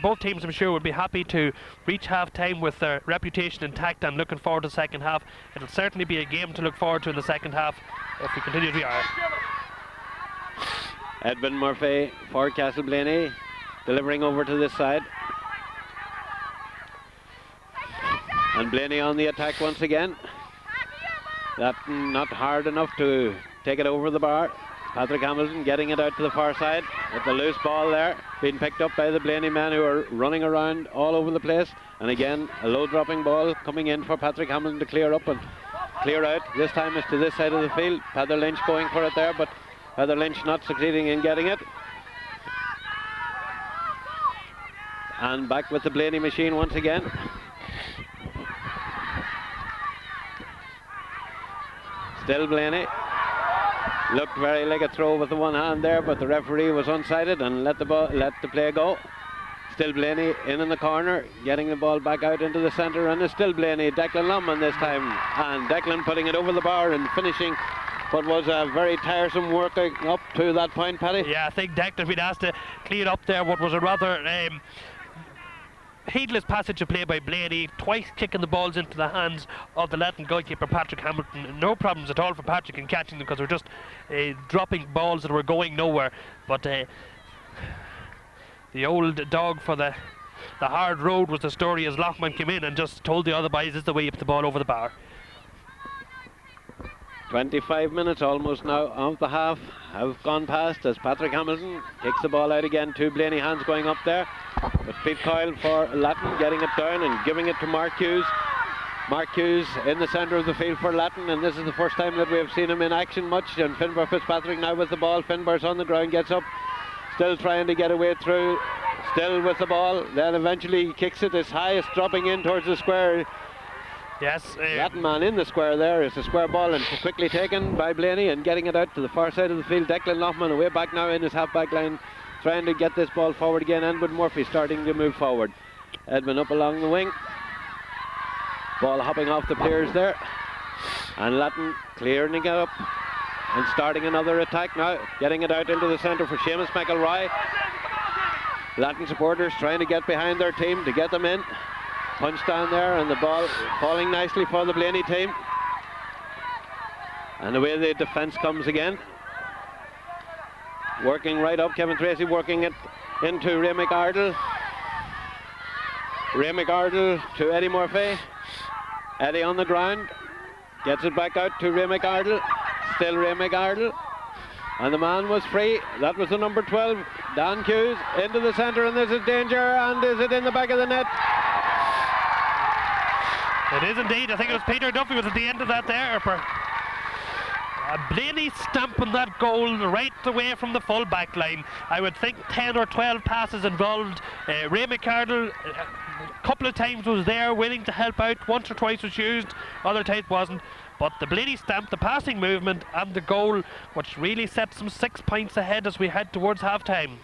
Both teams, I'm sure, would be happy to reach half-time with their reputation intact and looking forward to the second half. It'll certainly be a game to look forward to in the second half if we continue to be are. Edwin Murphy for Castleblayney, delivering over to this side. And Blaney on the attack once again. That not hard enough to take it over the bar. Patrick Hamilton getting it out to the far side with the loose ball there, being picked up by the Blaney men who are running around all over the place. And again, a low dropping ball coming in for Patrick Hamilton to clear up and clear out. This time it's to this side of the field. Peadar Lynch going for it there, but Peadar Lynch not succeeding in getting it. And back with the Blaney machine once again. Still Blaney. Looked very like a throw with the one hand there, but the referee was unsighted and let the play go. Still Blaney in the corner, getting the ball back out into the centre, and it's still Blaney. Declan Lumman this time, and Declan putting it over the bar and finishing what was a very tiresome work up to that point, Paddy. Yeah, I think Declan been asked to clean up there what was a rather heedless passage of play by Blaney, twice kicking the balls into the hands of the Latton goalkeeper Patrick Hamilton. No problems at all for Patrick in catching them because they're just dropping balls that were going nowhere. But the old dog for the hard road was the story as Lochman came in and just told the other boys this is the way you put the ball over the bar. 25 minutes almost now of the half have gone past as Patrick Hamilton kicks the ball out again. Two Blaney hands going up there, but Pete Coyle for Latton getting it down and giving it to Mark Hughes. Mark Hughes in the centre of the field for Latton, and this is the first time that we have seen him in action much. And Finbar Fitzpatrick now with the ball. Finbar's on the ground, gets up, still trying to get away through still with the ball, then eventually kicks it as high as dropping in towards the square. Yes. Latin man in the square there. It's a square ball and quickly taken by Blaney and getting it out to the far side of the field. Declan Loughman away back now in his half-back line, trying to get this ball forward again. Edmund Murphy starting to move forward. Edmund up along the wing. Ball hopping off the players there. And Latin clearing it up and starting another attack now. Getting it out into the centre for Seamus McElroy. Latin supporters trying to get behind their team to get them in. Punch down there and the ball falling nicely for the Blaney team. And away the defence comes again. Working right up, Kevin Tracy working it into Ray McArdle. Ray McArdle to Eddie Murphy. Eddie on the ground. Gets it back out to Ray McArdle. Still Ray McArdle. And the man was free. That was the number 12, Dan Hughes, into the centre, and this is danger. And is it in the back of the net? It is indeed. I think it was Peter Duffy was at the end of that there. Blaney stamping that goal right away from the full back line. I would think 10 or 12 passes involved. Ray McArdle a couple of times was there willing to help out. Once or twice was used, other times wasn't. But the Blaney stamp, the passing movement and the goal, which really sets them 6 points ahead as we head towards half-time.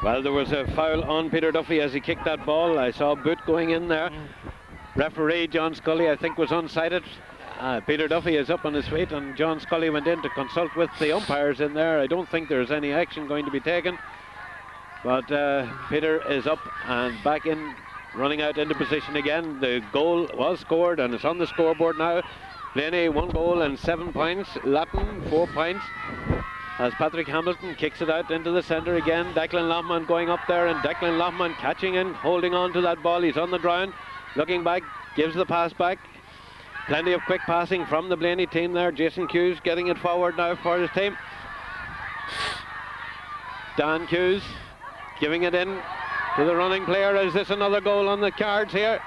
Well, there was a foul on Peter Duffy as he kicked that ball. I saw a boot going in there. Referee John Scully, I think, was unsighted. Peter Duffy is up on his feet, and John Scully went in to consult with the umpires in there. I don't think there's any action going to be taken, but Peter is up and back in, running out into position again. The goal was scored and it's on the scoreboard now. Blaney 1 goal and 7 points. Latin 4 points. As Patrick Hamilton kicks it out into the centre again. Declan Loughman going up there, and Declan Loughman catching in, holding on to that ball. He's on the ground, looking back, gives the pass back. Plenty of quick passing from the Blaney team there. Jason Hughes getting it forward now for his team. Dan Hughes giving it in to the running player. Is this another goal on the cards here?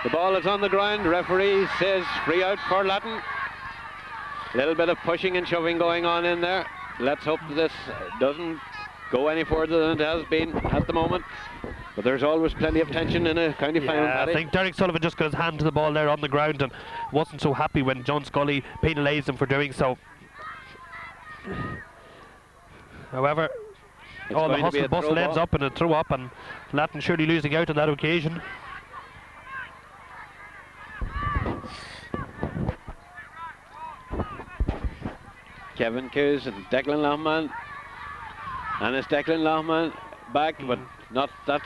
The ball is on the ground. Referee says free out for Latin. A little bit of pushing and shoving going on in there. Let's hope this doesn't go any further than it has been at the moment. But there's always plenty of tension in a county final. I think Derek Sullivan just got his hand to the ball there on the ground and wasn't so happy when John Scully penalised him for doing so. However, all the hustle bustle ends up in a throw up, and Latin surely losing out on that occasion. Kevin Hughes and Declan Loughman, and it's Declan Loughman back, but not that.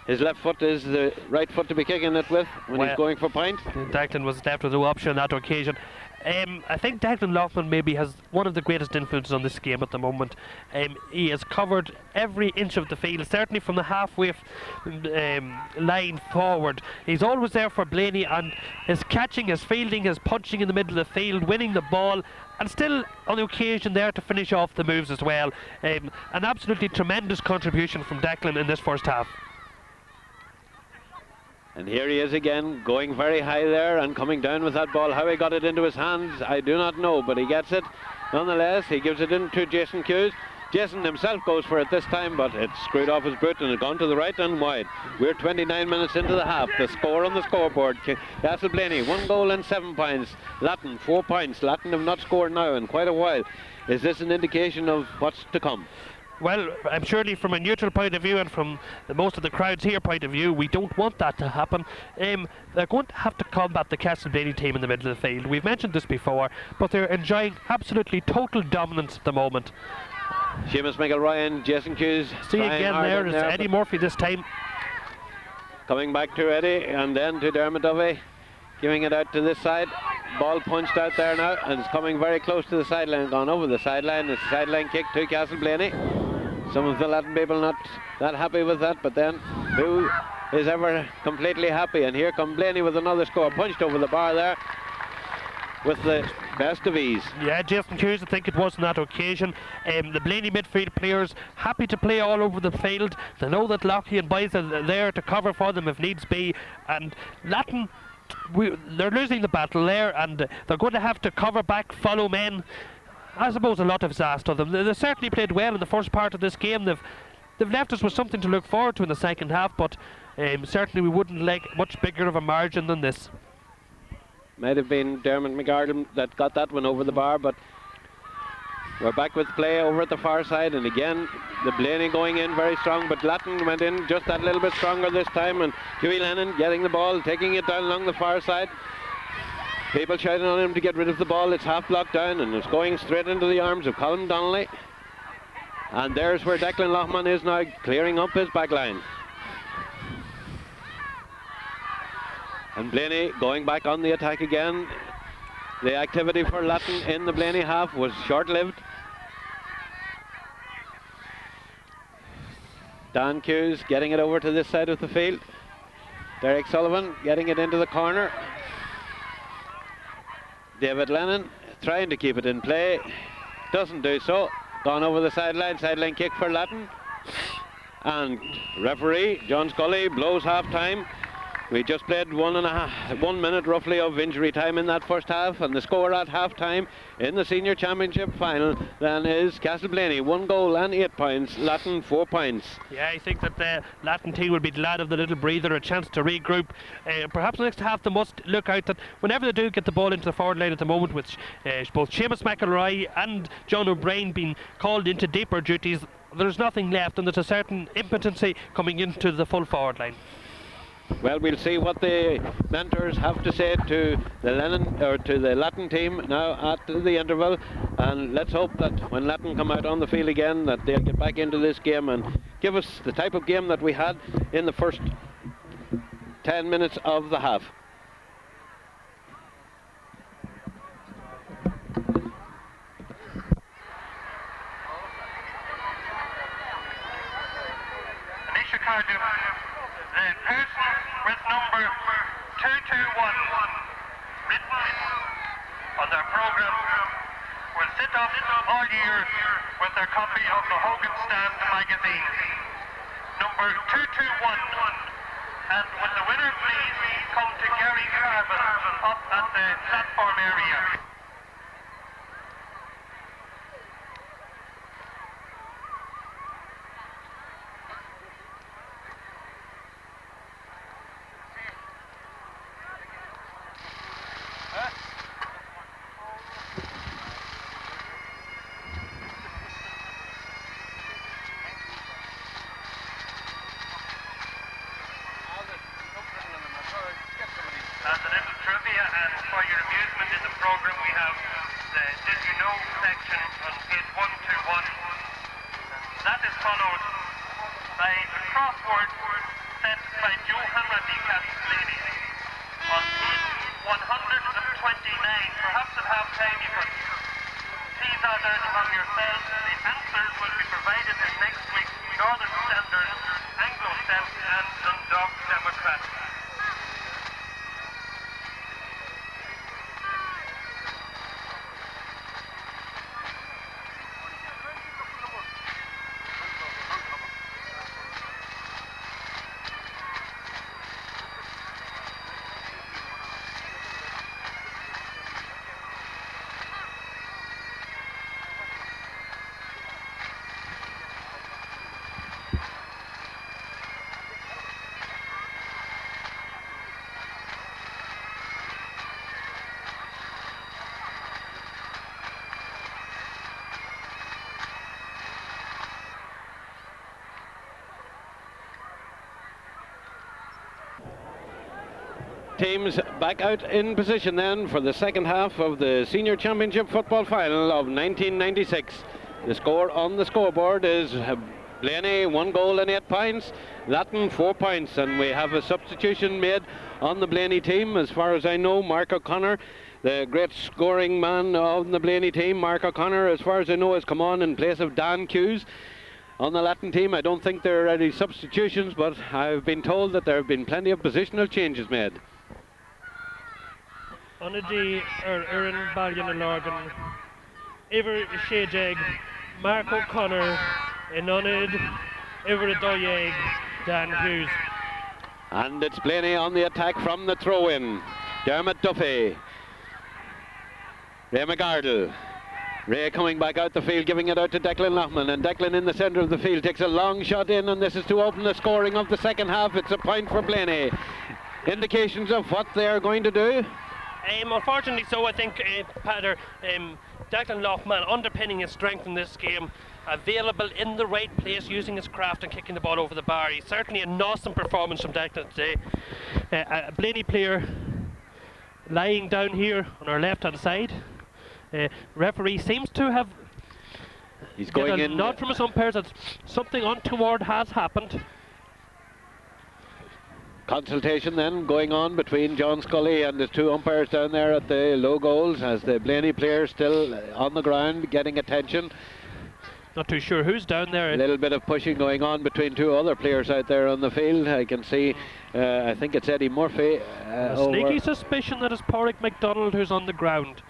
His left foot is the right foot to be kicking it with when he's going for point. Declan was left with no option on that occasion. I think Declan Loughman maybe has one of the greatest influences on this game at the moment. He has covered every inch of the field, certainly from the halfway line forward. He's always there for Blaney, and his catching, his fielding, his punching in the middle of the field, winning the ball, and still on the occasion there to finish off the moves as well. An absolutely tremendous contribution from Declan in this first half. And here he is again, going very high there and coming down with that ball. How he got it into his hands, I do not know, but he gets it. Nonetheless, he gives it into Jason Hughes. Jason himself goes for it this time, but it's screwed off his boot and it's gone to the right and wide. We're 29 minutes into the half. The score on the scoreboard, Castleblayney 1 goal and 7 points. Latin 4 points. Latin have not scored now in quite a while. Is this an indication of what's to come? Well, I'm surely from a neutral point of view and from most of the crowds here point of view, we don't want that to happen. They're going to have to combat the Castleblayney team in the middle of the field. We've mentioned this before, but they're enjoying absolutely total dominance at the moment. Seamus McElroy and Jason Hughes. See again there is Eddie Murphy this time. Coming back to Eddie and then to Dermot Dovey. Giving it out to this side. Ball punched out there now and it's coming very close to the sideline. Gone over the sideline. It's a sideline kick to Castleblayney. Some of the Latin people not that happy with that, but then who is ever completely happy? And here come Blaney with another score. Punched over the bar there with the best of ease. Yeah, Jason Hughes, I think it was on that occasion. The Blaney midfield players happy to play all over the field. They know that Lockheed and Boys are there to cover for them if needs be. And Latin, they're losing the battle there, and they're going to have to cover back, follow men. I suppose a lot of is asked of them. They certainly played well in the first part of this game. They've they've left us with something to look forward to in the second half, but certainly we wouldn't like much bigger of a margin than this. Might have been Dermot McGardle that got that one over the bar, but we're back with play over at the far side, and again the Blaney going in very strong, but Latton went in just that little bit stronger this time, and Hughie Lennon getting the ball, taking it down along the far side. People shouting on him to get rid of the ball. It's half blocked down and it's going straight into the arms of Colin Donnelly. And there's where Declan Loughman is now, clearing up his back line. And Blaney going back on the attack again. The activity for Latton in the Blaney half was short-lived. Dan Hughes getting it over to this side of the field. Derek Sullivan getting it into the corner. David Lennon trying to keep it in play, doesn't do so. Gone over the sideline kick for Latton. And referee John Scully blows half time. We just played 1 minute roughly of injury time in that first half, and the score at half time in the senior championship final then is Castleblayney 1 goal and 8 points, Latton 4 points. Yeah, I think that the Latton team will be glad of the little breather, a chance to regroup. Perhaps next half they must look out that whenever they do get the ball into the forward line at the moment, with both Seamus McElroy and John O'Brien being called into deeper duties, there's nothing left, and there's a certain impotency coming into the full forward line. Well, we'll see what the mentors have to say to the Latton team now at the interval, and let's hope that when Latton come out on the field again that they'll get back into this game and give us the type of game that we had in the first 10 minutes of the half. The person with number 221 written on their programme will sit up all year with their copy of the Hogan Stand magazine. Number 221. And will the winner please come to Gary Carvin up at the platform area. As a little trivia and for your amusement in the programme, we have the Did You Know section on page 121. That is followed by a crossword sent by Johann Randy Castleblayney on page 129. Perhaps at half time you could tease that out among yourselves. The answers will be provided in next week's Northern Standard, Anglo-Celtic and Dundalk Democrat. Teams back out in position then for the second half of the Senior Championship Football Final of 1996. The score on the scoreboard is Blaney 1 goal and 8 points, Latton 4 points, and we have a substitution made on the Blaney team. As far as I know, Mark O'Connor, the great scoring man of the Blaney team, Mark O'Connor, as far as I know, has come on in place of Dan Hughes. On the Latton team, I don't think there are any substitutions, but I've been told that there have been plenty of positional changes made. Onadi Erin Ballion and Lorgan, Iver Shejeg, Mark O'Connor, Enonid, Iver Doyeg, Dan Hughes. And it's Blaney on the attack from the throw-in. Dermot Duffy, Ray McGardle, Ray coming back out the field, giving it out to Declan Loughman, and Declan in the centre of the field takes a long shot in, and this is to open the scoring of the second half. It's a point for Blaney. Indications of what they are going to do? Unfortunately so, I think, Peadar, Declan Loughman underpinning his strength in this game, available in the right place, using his craft and kicking the ball over the bar. He's certainly an awesome performance from Declan today. A Blaney player lying down here on our left hand side. Referee seems to have going a in. nod from his umpires that something untoward has happened. Consultation then going on between John Scully and the two umpires down there at the low goals, as the Blaney players still on the ground getting attention. Not too sure who's down there. A little bit of pushing going on between two other players out there on the field. I can see, I think it's Eddie Murphy. A sneaky suspicion that it's Pádraig MacDonald who's on the ground.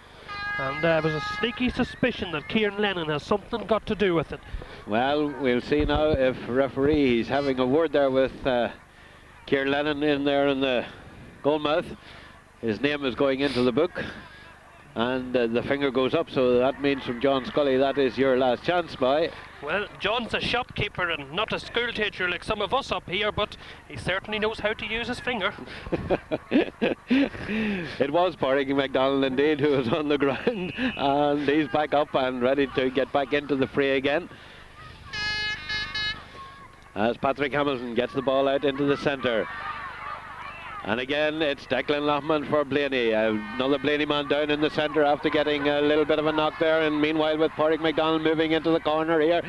And there was a sneaky suspicion that Kieran Lennon has something got to do with it. Well, we'll see now if referee, he's having a word there with Kieran Lennon in there in the goalmouth. His name is going into the book, and the finger goes up, so that means from John Scully that is your last chance, boy. Well, John's a shopkeeper and not a school teacher like some of us up here, but he certainly knows how to use his finger. It was Pádraig MacDonald indeed who was on the ground, and he's back up and ready to get back into the fray again, as Patrick Hamilton gets the ball out into the centre. And again, it's Declan Loughman for Blaney. Another Blaney man down in the centre after getting a little bit of a knock there. And meanwhile, with Pádraig MacDonald moving into the corner here,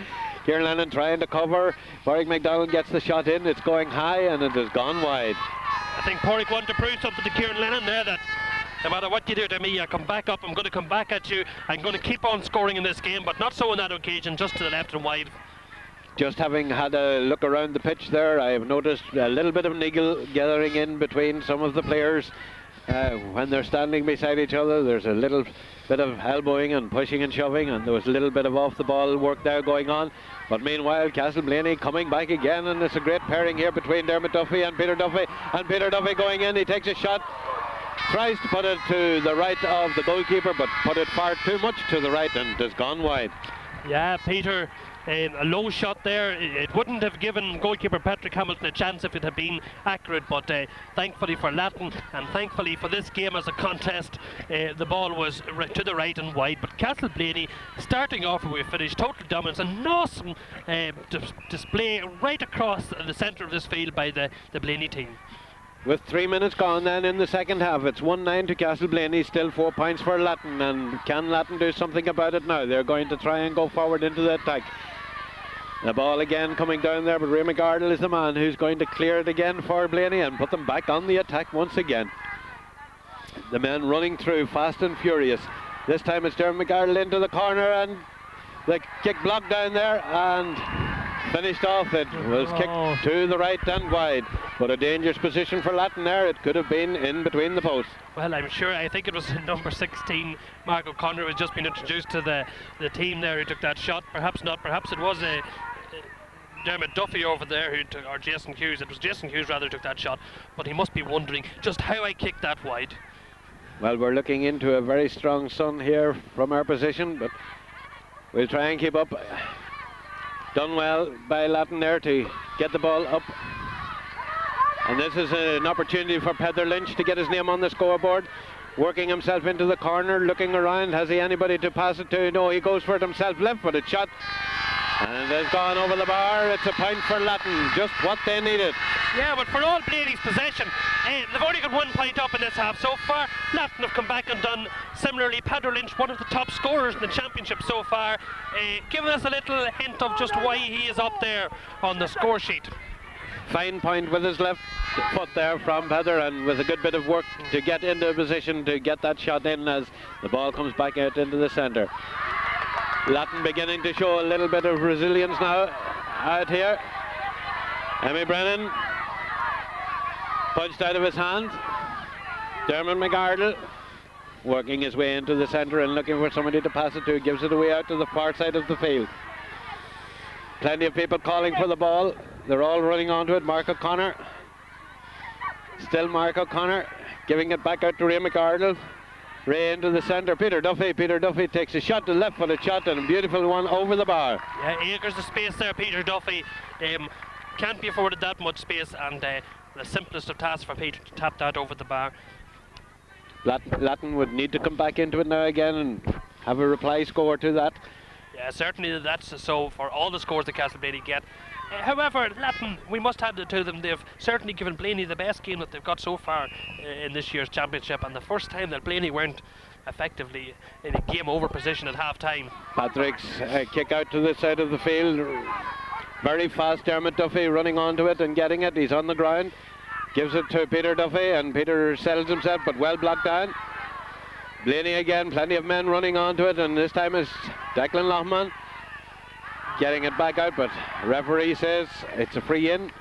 Kieran Lennon trying to cover. Pádraig MacDonald gets the shot in. It's going high and it has gone wide. I think Pádraig wanted to prove something to Kieran Lennon there, that no matter what you do to me, I come back up, I'm going to come back at you. I'm going to keep on scoring in this game, but not so on that occasion, just to the left and wide. Just having had a look around the pitch there, I have noticed a little bit of niggle gathering in between some of the players when they're standing beside each other. There's a little bit of elbowing and pushing and shoving, and there was a little bit of off the ball work there going on. But meanwhile, Castleblayney coming back again, and it's a great pairing here between Dermot Duffy and Peter Duffy. And Peter Duffy going in, he takes a shot, tries to put it to the right of the goalkeeper, but put it far too much to the right and has gone wide. Yeah, Peter, a low shot there. It wouldn't have given goalkeeper Patrick Hamilton a chance if it had been accurate, but thankfully for Latton and thankfully for this game as a contest, the ball was to the right and wide. But Castleblayney starting off where we finished, total dominance, an awesome display right across the centre of this field by the Blaney team. With 3 minutes gone then in the second half, it's 1-9 to Castleblayney, still 4 points for Latton, and can Latton do something about it now? They're going to try and go forward into the attack. The ball again coming down there, but Ray McArdle is the man who's going to clear it again for Blaney and put them back on the attack once again. The men running through fast and furious. This time it's Dermot McArdle into the corner, and the kick blocked down there and finished off. It was kicked to the right and wide, but a dangerous position for Latton there. It could have been in between the posts. Well, I'm sure, I think it was number 16, Mark O'Connor, who has just been introduced to the team there who took that shot. Perhaps not, perhaps it was Dermot Duffy over there or Jason Hughes. It was Jason Hughes rather who took that shot, but he must be wondering just how I kicked that wide. Well, we're looking into a very strong sun here from our position, but we'll try and keep up. Done well by Latton there to get the ball up. And this is an opportunity for Peadar Lynch to get his name on the scoreboard. Working himself into the corner, looking around. Has he anybody to pass it to? No, he goes for it himself. Left-footed shot. And it has gone over the bar. It's a point for Latton, just what they needed. Yeah, but for all Blaney's possession, they've only got 1 point up in this half so far. Latton have come back and done similarly. Peadar Lynch, one of the top scorers in the championship so far, giving us a little hint of just why he is up there on the score sheet. Fine point with his left foot there from Peadar, and with a good bit of work to get into a position to get that shot in as the ball comes back out into the centre. Latton beginning to show a little bit of resilience now out here. Emmy Brennan punched out of his hand. Dermot McArdle working his way into the centre and looking for somebody to pass it to. Gives it away out to the far side of the field. Plenty of people calling for the ball. They're all running onto it. Mark O'Connor. Still Mark O'Connor giving it back out to Ray McArdle. Ray into the centre. Peter Duffy takes a shot, a left-footed shot, and a beautiful one over the bar. Yeah, acres of space there, Peter Duffy. Can't be afforded that much space, and the simplest of tasks for Peter to tap that over the bar. Latton would need to come back into it now again and have a reply score to that. Yeah, certainly that's so for all the scores that Castleblayney get. However, Latton, we must hand it to them. They've certainly given Blaney the best game that they've got so far in this year's championship, and the first time that Blaney weren't effectively in a game over position at half time. Patrick's kick out to the side of the field. Very fast Dermot Duffy running onto it and getting it. He's on the ground. Gives it to Peter Duffy, and Peter settles himself, but well blocked down. Blaney again, plenty of men running onto it, and this time it's Declan Loughman getting it back out, but referee says it's a free in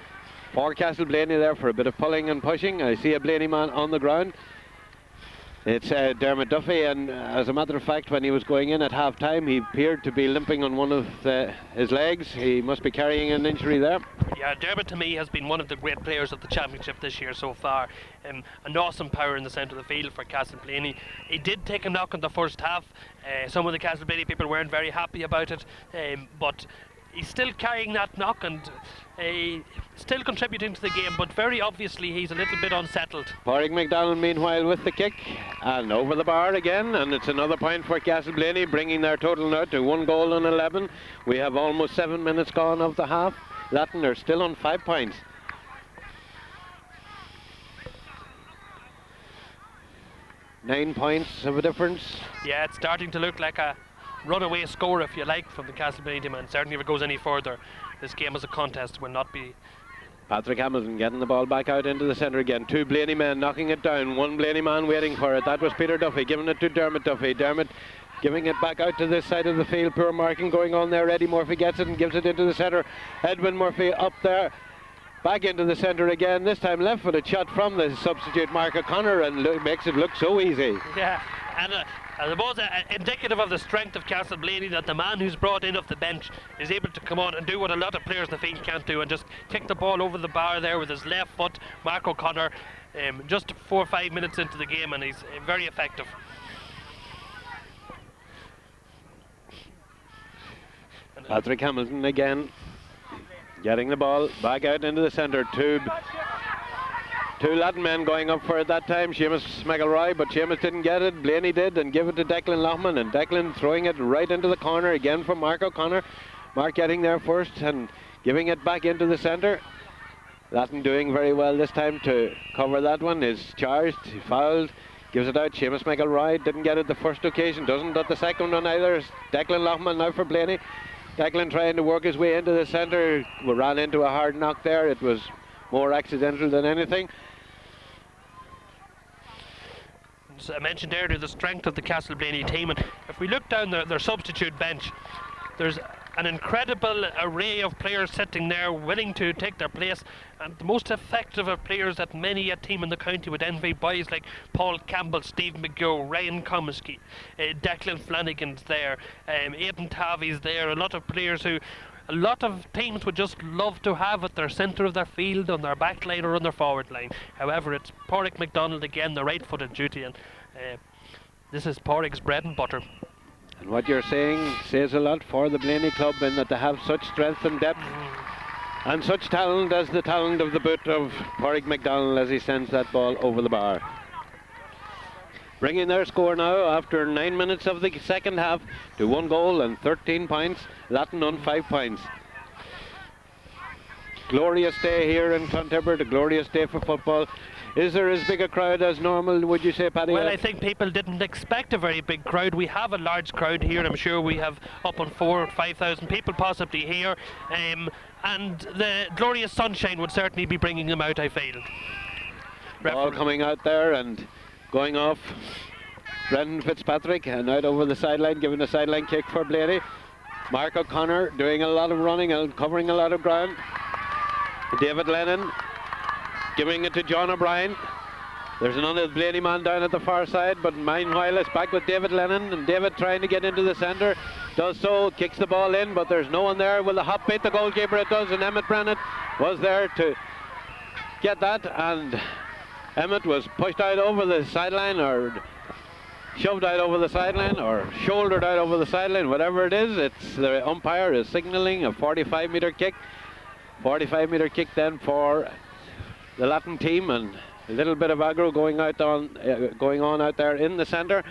for Castleblayney there for a bit of pulling and pushing. I see a Blaney man on the ground. It's Dermot Duffy, and as a matter of fact, when he was going in at half time, he appeared to be limping on one of his legs. He must be carrying an injury there. Yeah, Dermot to me has been one of the great players of the championship this year so far. An awesome power in the centre of the field for Castleblayney. He did take a knock in the first half. Some of the Castleblayney people weren't very happy about it, but he's still carrying that knock and still contributing to the game, but very obviously he's a little bit unsettled. Pádraig McDonald meanwhile with the kick and over the bar again, and it's another point for Castleblayney, bringing their total now to 1 goal and 11. We have almost 7 minutes gone of the half. Latton are still on 5 points. Nine points of a difference. Yeah, it's starting to look like a runaway score, if you like, from the Castleblayney team, and certainly if it goes any further, this game as a contest will not be. Patrick Hamilton getting the ball back out into the centre again. 2 Blaney men knocking it down. 1 Blaney man waiting for it. That was Peter Duffy giving it to Dermot Duffy. Dermot giving it back out to this side of the field. Poor marking going on there. Eddie Murphy gets it and gives it into the centre. Edwin Murphy up there. Back into the centre again. This time left-footed shot from the substitute Mark O'Connor, and makes it look so easy. Yeah, and I suppose indicative of the strength of Castleblayney, that the man who's brought in off the bench is able to come on and do what a lot of players in the field can't do, and just kick the ball over the bar there with his left foot. Mark O'Connor, just 4 or 5 minutes into the game, and he's very effective. Patrick Hamilton again getting the ball back out into the centre. Two Latton men going up for it that time. Seamus McElroy, but Seamus didn't get it. Blaney did and give it to Declan Loughman, and Declan throwing it right into the corner again for Mark O'Connor. Mark getting there first and giving it back into the centre. Latton doing very well this time to cover that one. Is charged, he fouled, gives it out. Seamus McElroy didn't get it the first occasion, doesn't at the second one either. Declan Loughman now for Blaney. Declan trying to work his way into the centre. We ran into a hard knock there. It was more accidental than anything. As I mentioned earlier, the strength of the Castleblayney team, and if we look down their substitute bench, there's an incredible array of players sitting there willing to take their place, and the most effective of players that many a team in the county would envy. Boys like Paul Campbell, Steve McGill, Ryan Comiskey, Declan Flanagan's there, Aidan Tavi's there, a lot of players who a lot of teams would just love to have at their centre of their field, on their back line or on their forward line. However, it's Pádraig McDonald again, the right foot in duty, and this is Pádraig's bread and butter. And what you're saying says a lot for the Blaney club, in that they have such strength and depth and such talent, as the talent of the boot of Pádraig McDonald as he sends that ball over the bar. Bringing their score now after 9 minutes of the second half to 1 goal and 13 points. Latton on 5 points. Glorious day here in Clontibbert, a glorious day for football. Is there as big a crowd as normal, would you say, Paddy? Well, I think people didn't expect a very big crowd. We have a large crowd here. I'm sure we have up on 4,000 or 5,000 people possibly here. And the glorious sunshine would certainly be bringing them out, I feel. Ball coming out there and going off. Brendan Fitzpatrick and out over the sideline, giving a sideline kick for Blaney. Mark O'Connor doing a lot of running and covering a lot of ground. David Lennon giving it to John O'Brien. There's another Blaney man down at the far side, but meanwhile it's back with David Lennon, and David trying to get into the centre. Does so, kicks the ball in, but there's no one there. Will the hop beat the goalkeeper? It does, and Emmett Brennan was there to get that, and Emmett was pushed out over the sideline, or shoved out over the sideline or shouldered out over the sideline, whatever it is. It's the umpire is signalling a 45-metre kick. 45-metre kick then for the Latton team, and a little bit of aggro going on out there in the centre.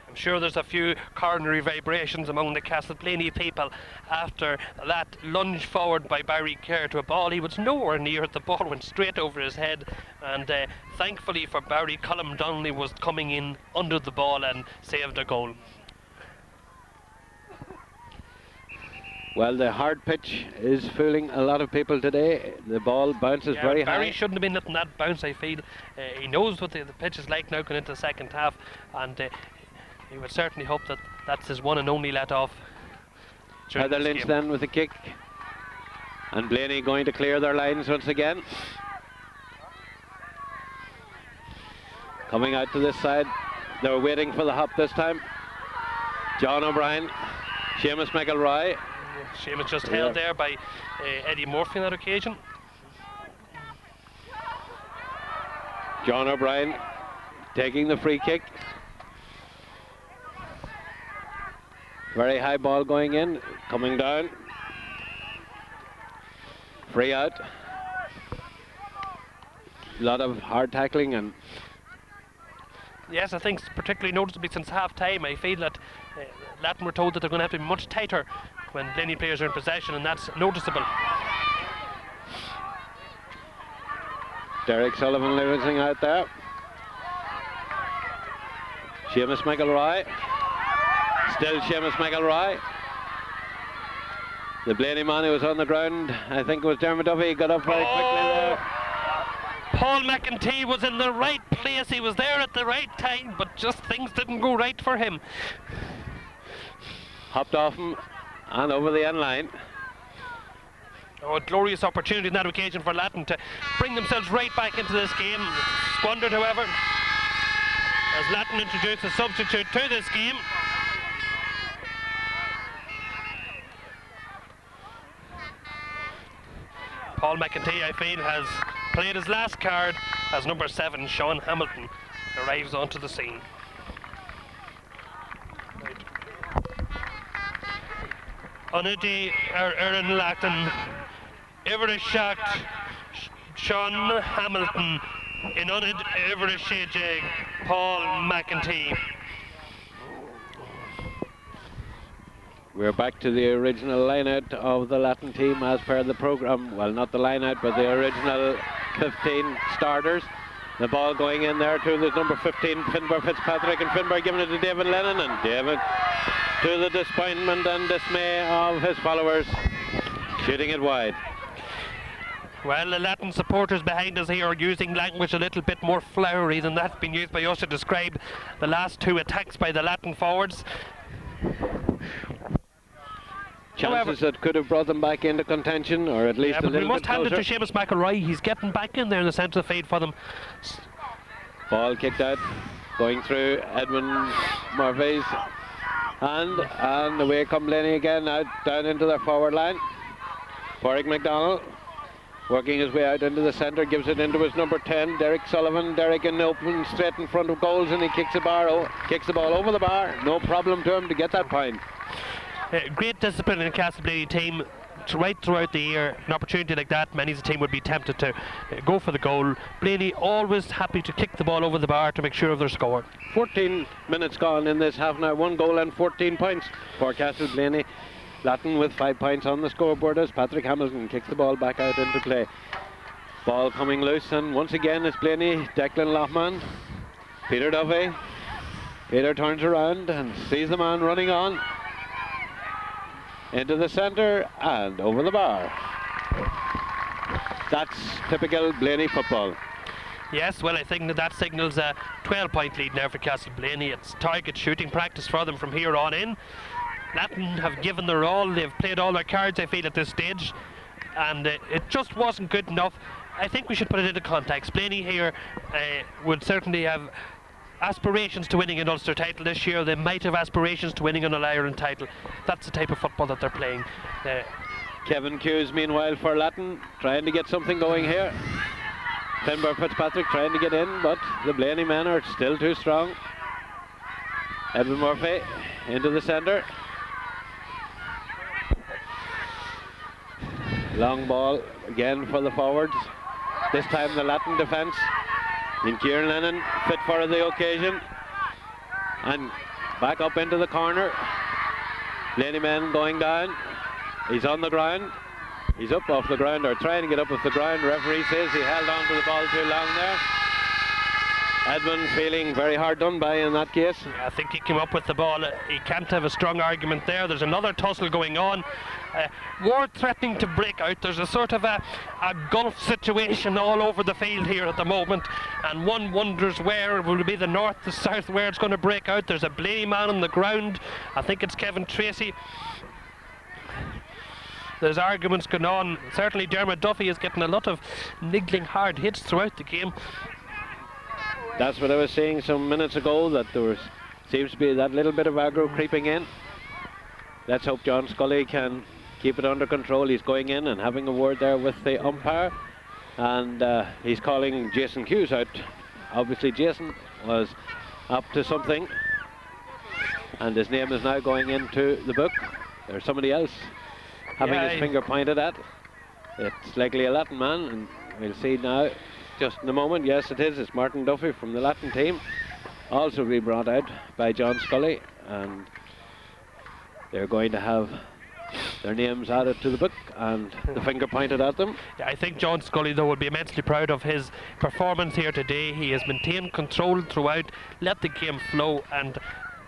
I'm sure there's a few coronary vibrations among the Castleblayney people after that lunge forward by Barry Kerr to a ball. He was nowhere near it. The ball went straight over his head, and thankfully for Barry, Colm Donnelly was coming in under the ball and saved a goal. Well, the hard pitch is fooling a lot of people today. The ball bounces very high. Barry shouldn't have been letting that bounce, I feel. He knows what the pitch is like now going into the second half, and he would certainly hope that that's his one and only let off. Heather Lynch then with the kick, and Blaney going to clear their lines once again. Coming out to this side, they were waiting for the hop this time. John O'Brien, Seamus McElroy. Seamus just held there by Eddie Murphy on that occasion. John O'Brien taking the free kick. Very high ball going in, coming down. Free out. A lot of hard tackling and... Yes, I think particularly noticeably since half time, I feel that Latton were told that they're going to have to be much tighter when Blaney players are in possession, and that's noticeable. Derek Sullivan losing out there. Seamus McElroy. Still Seamus McElroy. The Blaney man who was on the ground, I think it was Dermot Duffy, got up very quickly there. Paul McEntee was in the right place, he was there at the right time, but just things didn't go right for him. Hopped off him and over the end line. Oh, a glorious opportunity on that occasion for Latton to bring themselves right back into this game. Squandered, however, as Latton introduced a substitute to this game. Paul McEntee, I feel, has played his last card as number 7, Sean Hamilton, arrives onto the scene. Onidi Erin Latton, Everest shocked Sean Hamilton, in Onid Everest Shejeg, Paul McEntee. We're back to the original line-out of the Latton team as per the programme. Well, not the line-out, but the original 15 starters. The ball going in there to the number 15, Finbar Fitzpatrick, and Finbar giving it to David Lennon, and David, to the disappointment and dismay of his followers, shooting it wide. Well, the Latton supporters behind us here are using language a little bit more flowery than that's been used by us to describe the last two attacks by the Latton forwards. Chances that could have brought them back into contention, or at least a little bit closer. We must hand it to Seamus McElroy. He's getting back in there in the centre of the field for them. Ball kicked out, going through Edmund Murphy's hand, and away come Blaney again, out down into their forward line. Warwick McDonald working his way out into the centre, gives it into his number 10, Derek Sullivan. Derek in the open, straight in front of goals, and he kicks the ball over the bar. No problem to him to get that point. Great discipline in the Castleblayney team right throughout the year. An opportunity like that, many of the team would be tempted to go for the goal. Blaney always happy to kick the ball over the bar to make sure of their score. 14 minutes gone in this half now, 1 goal and 14 points for Castleblayney. Latton with 5 points on the scoreboard as Patrick Hamilton kicks the ball back out into play. Ball coming loose, and once again it's Blaney, Declan Loughman, Peter Duffy. Peter turns around and sees the man running on. Into the centre and over the bar. That's typical Blaney football. Yes, well, I think that signals a 12-point lead now for Castleblayney. It's target shooting practice for them from here on in. Latton have given their all. They've played all their cards, I feel, at this stage, and it just wasn't good enough. I think we should put it into context. Blaney here would certainly have aspirations to winning an Ulster title this year. They might have aspirations to winning an All-Ireland title. That's the type of football that they're playing. Kevin Hughes, meanwhile, for Latton, trying to get something going here. Finbar Fitzpatrick trying to get in, but the Blaney men are still too strong. Edwin Murphy into the centre. Long ball again for the forwards. This time the Latton defence. And Kieran Lennon fit for the occasion. And back up into the corner. Blaney men going down. He's on the ground. He's up off the ground, or trying to get up off the ground. Referee says he held on to the ball too long there. Edmund feeling very hard done by in that case. I think he came up with the ball. He can't have a strong argument there. There's another tussle going on. Ward threatening to break out. There's a sort of a gulf situation all over the field here at the moment, and one wonders where will it be, the north, the south, where it's going to break out. There's a Blaney man on the ground. I think it's Kevin Tracy. There's arguments going on. Certainly Dermot Duffy is getting a lot of niggling hard hits throughout the game. That's what I was saying some minutes ago, that there seems to be that little bit of aggro creeping in. Let's hope John Scully can keep it under control. He's going in and having a word there with the umpire, and he's calling Jason Hughes out. Obviously Jason was up to something, and his name is now going into the book. There's somebody else having his finger pointed at. It's likely a Latton man, and we'll see now just in a moment. Yes, it is. It's Martin Duffy from the Latton team, also be brought out by John Scully, and they're going to have their names added to the book and the finger pointed at them. Yeah, I think John Scully, though, will be immensely proud of his performance here today. He has maintained control throughout, let the game flow, and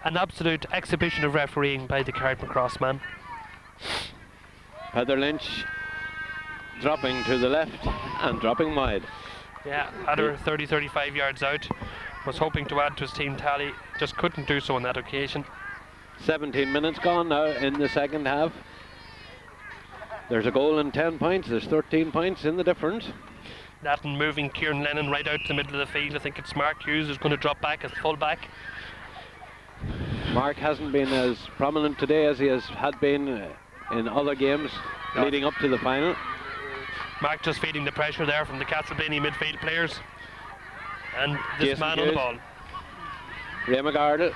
an absolute exhibition of refereeing by the Carrick Cross man. Heather Lynch dropping to the left and dropping wide. Yeah, Heather 30-35 yards out. Was hoping to add to his team tally, just couldn't do so on that occasion. 17 minutes gone now in the second half. There's a goal and 10 points. There's 13 points in the difference. Latton moving Kieran Lennon right out to the middle of the field. I think it's Mark Hughes who's going to drop back as full back. Mark hasn't been as prominent today as he had been in other games leading up to the final. Mark just feeding the pressure there from the Castleblayney midfield players. And this Jason man Hughes on the ball. Ray McArdle.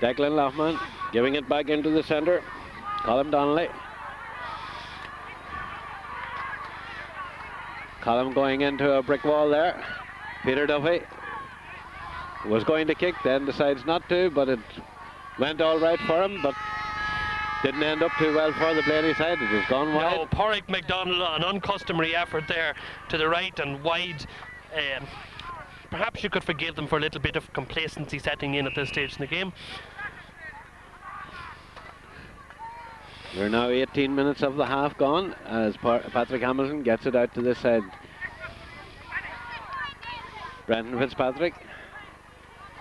Declan Loughman giving it back into the centre. Colin Donnelly. Colin going into a brick wall there. Peter Duffy was going to kick, then decides not to, but it went all right for him, but didn't end up too well for the Blaney side. It has gone wide. No, Porrick McDonald, an uncustomary effort there to the right and wide. Perhaps you could forgive them for a little bit of complacency setting in at this stage in the game. We're now 18 minutes of the half gone as Patrick Hamilton gets it out to this side. Brenton Fitzpatrick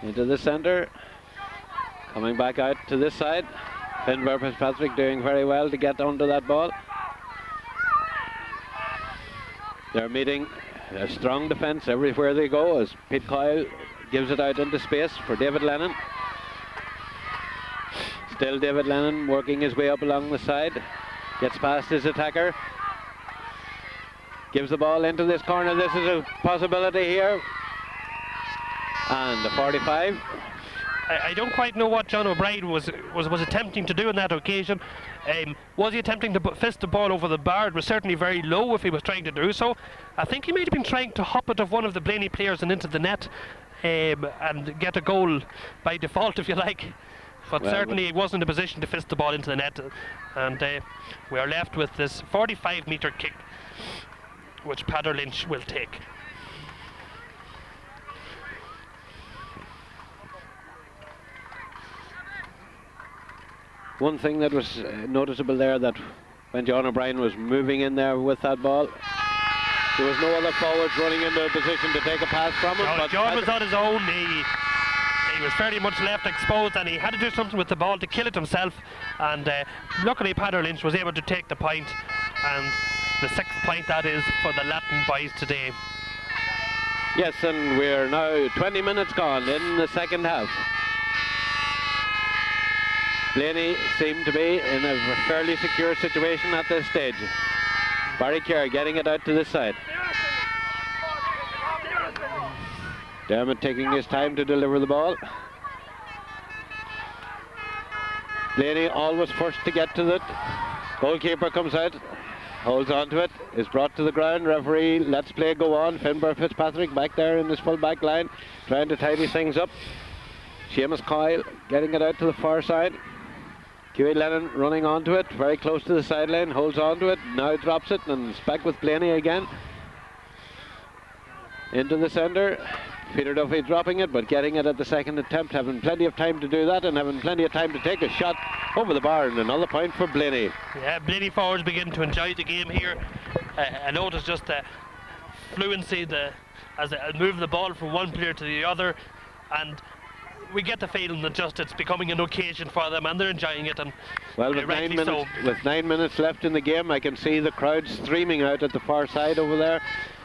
into the centre, coming back out to this side. Finbar Fitzpatrick doing very well to get onto that ball. They're meeting a strong defence everywhere they go as Pete Coyle gives it out into space for David Lennon. Still David Lennon working his way up along the side. Gets past his attacker. Gives the ball into this corner. This is a possibility here. And the 45. I don't quite know what John O'Brien was attempting to do on that occasion. Was he attempting to fist the ball over the bar? It was certainly very low if he was trying to do so. I think he might have been trying to hop it of one of the Blaney players and into the net and get a goal by default, if you like. But well, certainly he wasn't in a position to fist the ball into the net. And we are left with this 45-metre kick, which Peadar Lynch will take. One thing that was noticeable there, that when John O'Brien was moving in there with that ball, there was no other forwards running into a position to take a pass from him. No, but John was on his own. He was fairly much left exposed, and he had to do something with the ball to kill it himself. And luckily Peadar Lynch was able to take the point, and the 6th point that is for the Latton boys today. Yes, and we're now 20 minutes gone in the second half. Blaney seemed to be in a fairly secure situation at this stage. Barry Kerr getting it out to this side. Dermot taking his time to deliver the ball. Blaney always first to get to it. Goalkeeper comes out, holds on to it, is brought to the ground. Referee lets play go on. Finbar Fitzpatrick back there in his full back line, trying to tidy things up. Seamus Coyle getting it out to the far side. Huey Lennon running onto it, very close to the sideline, holds on to it, now drops it, and it's back with Blaney again. Into the centre. Peter Duffy dropping it, but getting it at the second attempt, having plenty of time to do that, and having plenty of time to take a shot over the bar, and another point for Blaney. Yeah, Blaney forwards begin to enjoy the game here. I noticed just the fluency, as they move the ball from one player to the other, and we get the feeling that just it's becoming an occasion for them, and they're enjoying it. And well, with 9 minutes left in the game, I can see the crowd streaming out at the far side over there.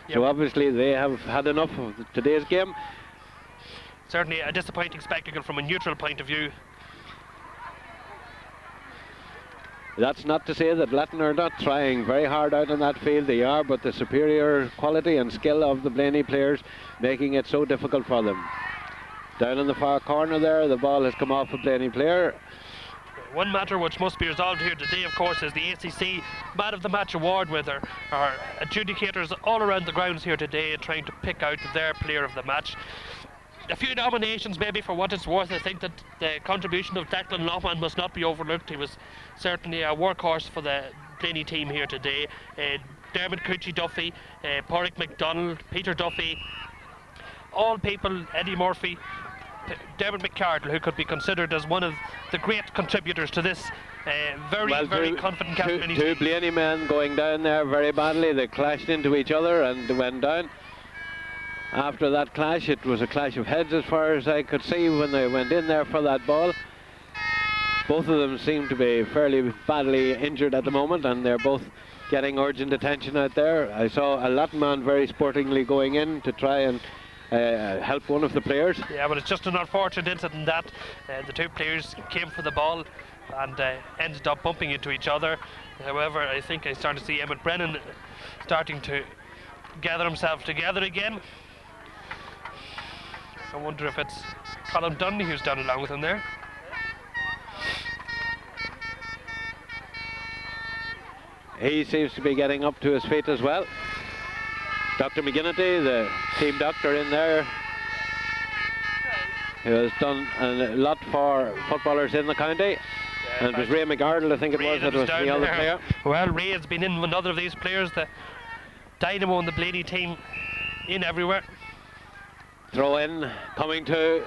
Yep. So obviously they have had enough of today's game. Certainly a disappointing spectacle from a neutral point of view. That's not to say that Latton are not trying very hard out on that field. They are, but the superior quality and skill of the Blaney players making it so difficult for them. Down in the far corner there, the ball has come off a Blaney player. One matter which must be resolved here today, of course, is the ACC Man of the Match award, with our adjudicators all around the grounds here today trying to pick out their player of the match. A few nominations maybe for what it's worth. I think that the contribution of Declan Lohman must not be overlooked. He was certainly a workhorse for the Blaney team here today. Dermot Coochie Duffy, Porrick MacDonald, Peter Duffy, all people, Eddie Murphy, Dermot McCardle, who could be considered as one of the great contributors to this very confident Castleblayney team. Two Blaney men going down there very badly. They clashed into each other and went down. After that clash, it was a clash of heads as far as I could see when they went in there for that ball. Both of them seem to be fairly badly injured at the moment, and they're both getting urgent attention out there. I saw a Latin man very sportingly going in to try and help one of the players. Yeah, but it's just an unfortunate incident that the two players came for the ball and ended up bumping into each other. However, I think I started to see Emmett Brennan starting to gather himself together again. I wonder if it's Colin Dundee who's down along with him there. He seems to be getting up to his feet as well. Dr. McGinnity, the team doctor in there, who has done a lot for footballers in the county. Yeah, and it was Ray McArdle, I think it was, that was the other player. Well, Ray has been in with another of these players, the dynamo and the Blaney team, in everywhere. Throw in, coming to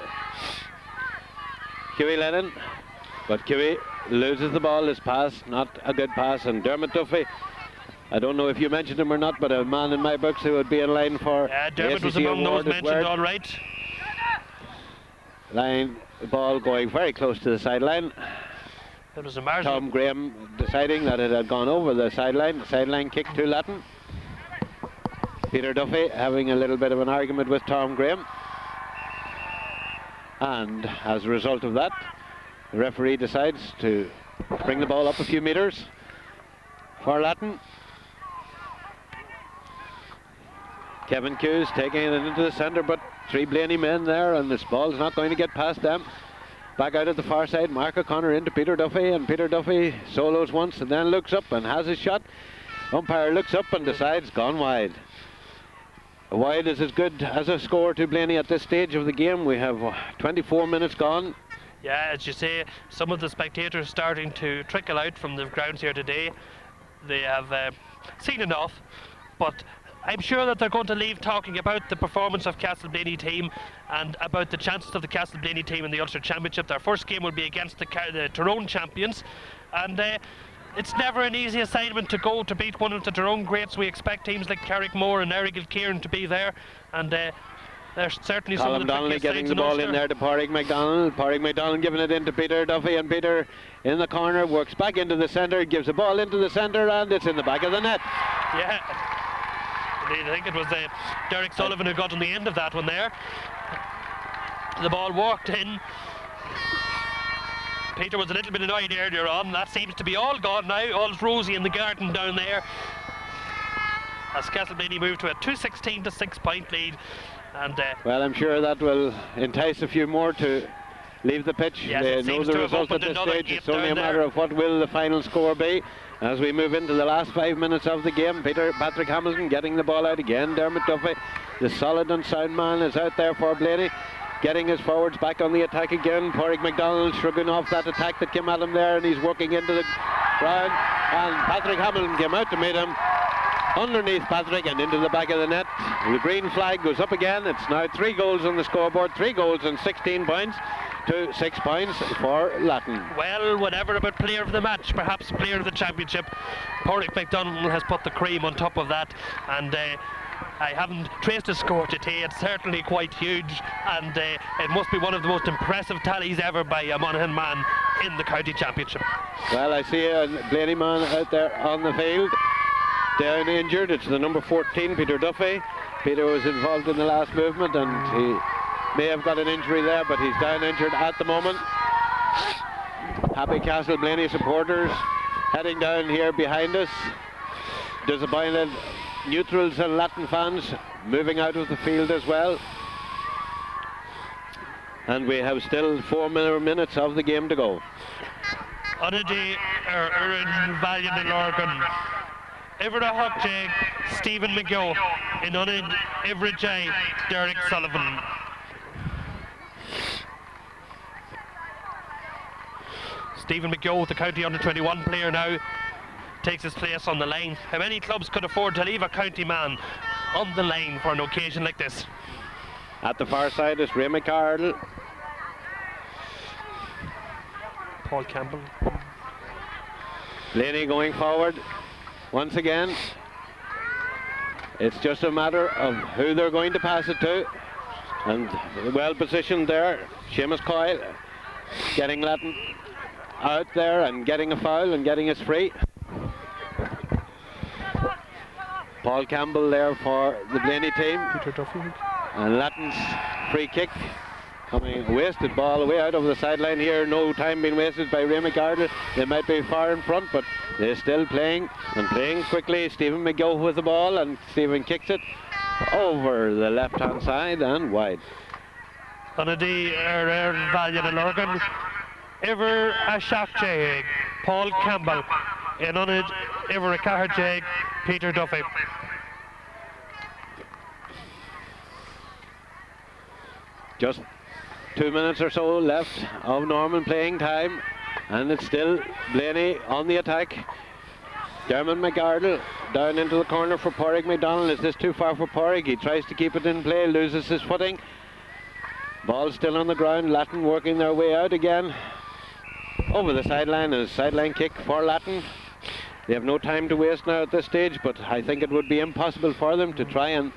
Huey Lennon, but Huey loses the ball. His pass, not a good pass, and Dermot Duffy, I don't know if you mentioned him or not, but a man in my books who would be in line for Dermot was among those mentioned, all right. Line, ball going very close to the sideline. It was a margin. Tom Graham deciding that it had gone over the sideline kick to Latton. Peter Duffy having a little bit of an argument with Tom Graham. And as a result of that, the referee decides to bring the ball up a few metres for Latton. Kevin Hughes taking it into the centre, but three Blaney men there, and this ball's not going to get past them. Back out at the far side, Mark O'Connor into Peter Duffy, and Peter Duffy solos once and then looks up and has his shot. Umpire looks up and decides gone wide. Wide is as good as a score to Blaney at this stage of the game. We have 24 minutes gone. Yeah, as you say, some of the spectators starting to trickle out from the grounds here today. They have seen enough, but I'm sure that they're going to leave talking about the performance of Castleblayney team and about the chances of the Castleblayney team in the Ulster Championship. Their first game will be against the Tyrone champions, and it's never an easy assignment to go to beat one of the Tyrone greats. We expect teams like Carrickmore and Errigal Kieran to be there, and there's certainly Colin some of the Donnelly getting the in ball Ulster. in there to Porrick MacDonald. Porrick MacDonald giving it into Peter Duffy, and Peter in the corner works back into the centre, gives the ball into the centre, and it's in the back of the net. Yeah, indeed, I think it was Derek Sullivan who got on the end of that one there. The ball walked in. Peter was a little bit annoyed earlier on. That seems to be all gone now. All's rosy in the garden down there, as Castleblayney moved to a 2-16 to 6 point lead. And well, I'm sure that will entice a few more to leave the pitch. Yes, They it know seems the to have result at opened this another stage. gate It's only a down matter there. of what will the final score be as we move into the last 5 minutes of the game. Patrick Hamilton getting the ball out again. Dermot Duffy, the solid and sound man, is out there for Blaney, getting his forwards back on the attack again. Pádraig MacDonald shrugging off that attack that came at him there, and he's working into the ground, and Patrick Hamilton came out to meet him underneath Patrick and into the back of the net. The green flag goes up again. It's now 3 goals on the scoreboard, 3 goals and 16 points to 6 points for Latton. Well, whatever about player of the match, perhaps player of the championship, Pádraig MacDonald has put the cream on top of that, and I haven't traced the score today. It's certainly quite huge, and it must be one of the most impressive tallies ever by a Monaghan man in the county championship. Well, I see a Blaney man out there on the field, down injured. It's the number 14, Peter Duffy. Peter was involved in the last movement, and he may have got an injury there, but he's down injured at the moment. Happy Castleblayney supporters heading down here behind us. Disappointed neutrals and Latton fans moving out of the field as well. And we have still 4 more minutes of the game to go. Onady Valiant and Lorgan. Everett Hockjay, Stephen McGill. In Onid Everett J, Derek Sullivan. Stephen McGill, the county under-21 player now, takes his place on the line. How many clubs could afford to leave a county man on the line for an occasion like this? At the far side is Ray McArdle. Paul Campbell. Blaney going forward once again. It's just a matter of who they're going to pass it to, and well positioned there. Seamus Coyle getting Latton out there and getting a foul and getting us free. Paul Campbell there for the Blaney team. Peter Duffy. And Latton's free kick coming, a wasted ball away out of the sideline here. No time being wasted by Ray McArdle. They might be far in front, but they're still playing and playing quickly. Stephen McGill with the ball, and Stephen kicks it over the left hand side and wide. Onady Valiant and Lorgan. Ever Ashakjay, Paul Campbell. And Onid Ever Caharjay, Peter Duffy. Just 2 minutes or so left of normal playing time, and it's still Blaney on the attack. Dermot McArdle down into the corner for Pádraig MacDonald. Is this too far for Pádraig? He tries to keep it in play, loses his footing. Ball still on the ground. Latton working their way out again over the sideline, and a sideline kick for Latton. They have no time to waste now at this stage, but I think it would be impossible for them to try and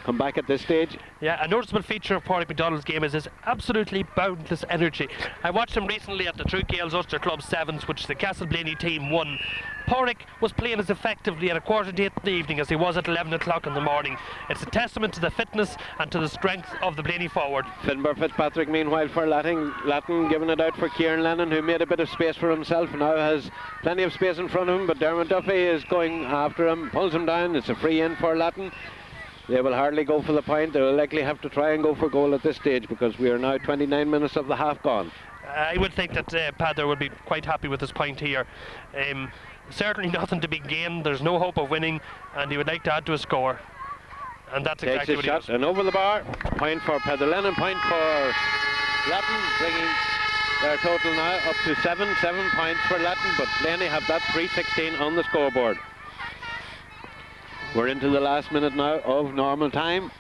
come back at this stage. Yeah, a noticeable feature of Pádraig MacDonald's game is his absolutely boundless energy. I watched him recently at the True Gales Ulster Club Sevens, which the Castleblayney team won. Pádraig was playing as effectively at 7:15 in the evening as he was at 11 o'clock in the morning. It's a testament to the fitness and to the strength of the Blaney forward. Finbar Fitzpatrick meanwhile for Latton giving it out for Kieran Lennon, who made a bit of space for himself, now has plenty of space in front of him, but Dermot Duffy is going after him, pulls him down. It's a free in for Latton. They will hardly go for the point. They will likely have to try and go for goal at this stage, because we are now 29 minutes of the half gone. I would think that Peadar would be quite happy with his point here. Certainly nothing to be gained. There's no hope of winning, and he would like to add to a score. And that's Takes exactly his what he shot does. and over the bar. Point for Peadar Lennon, point for Latton, bringing their total now up to 7 points for Latton, but Blaney have that 3:16 on the scoreboard. We're into the last minute now of normal time.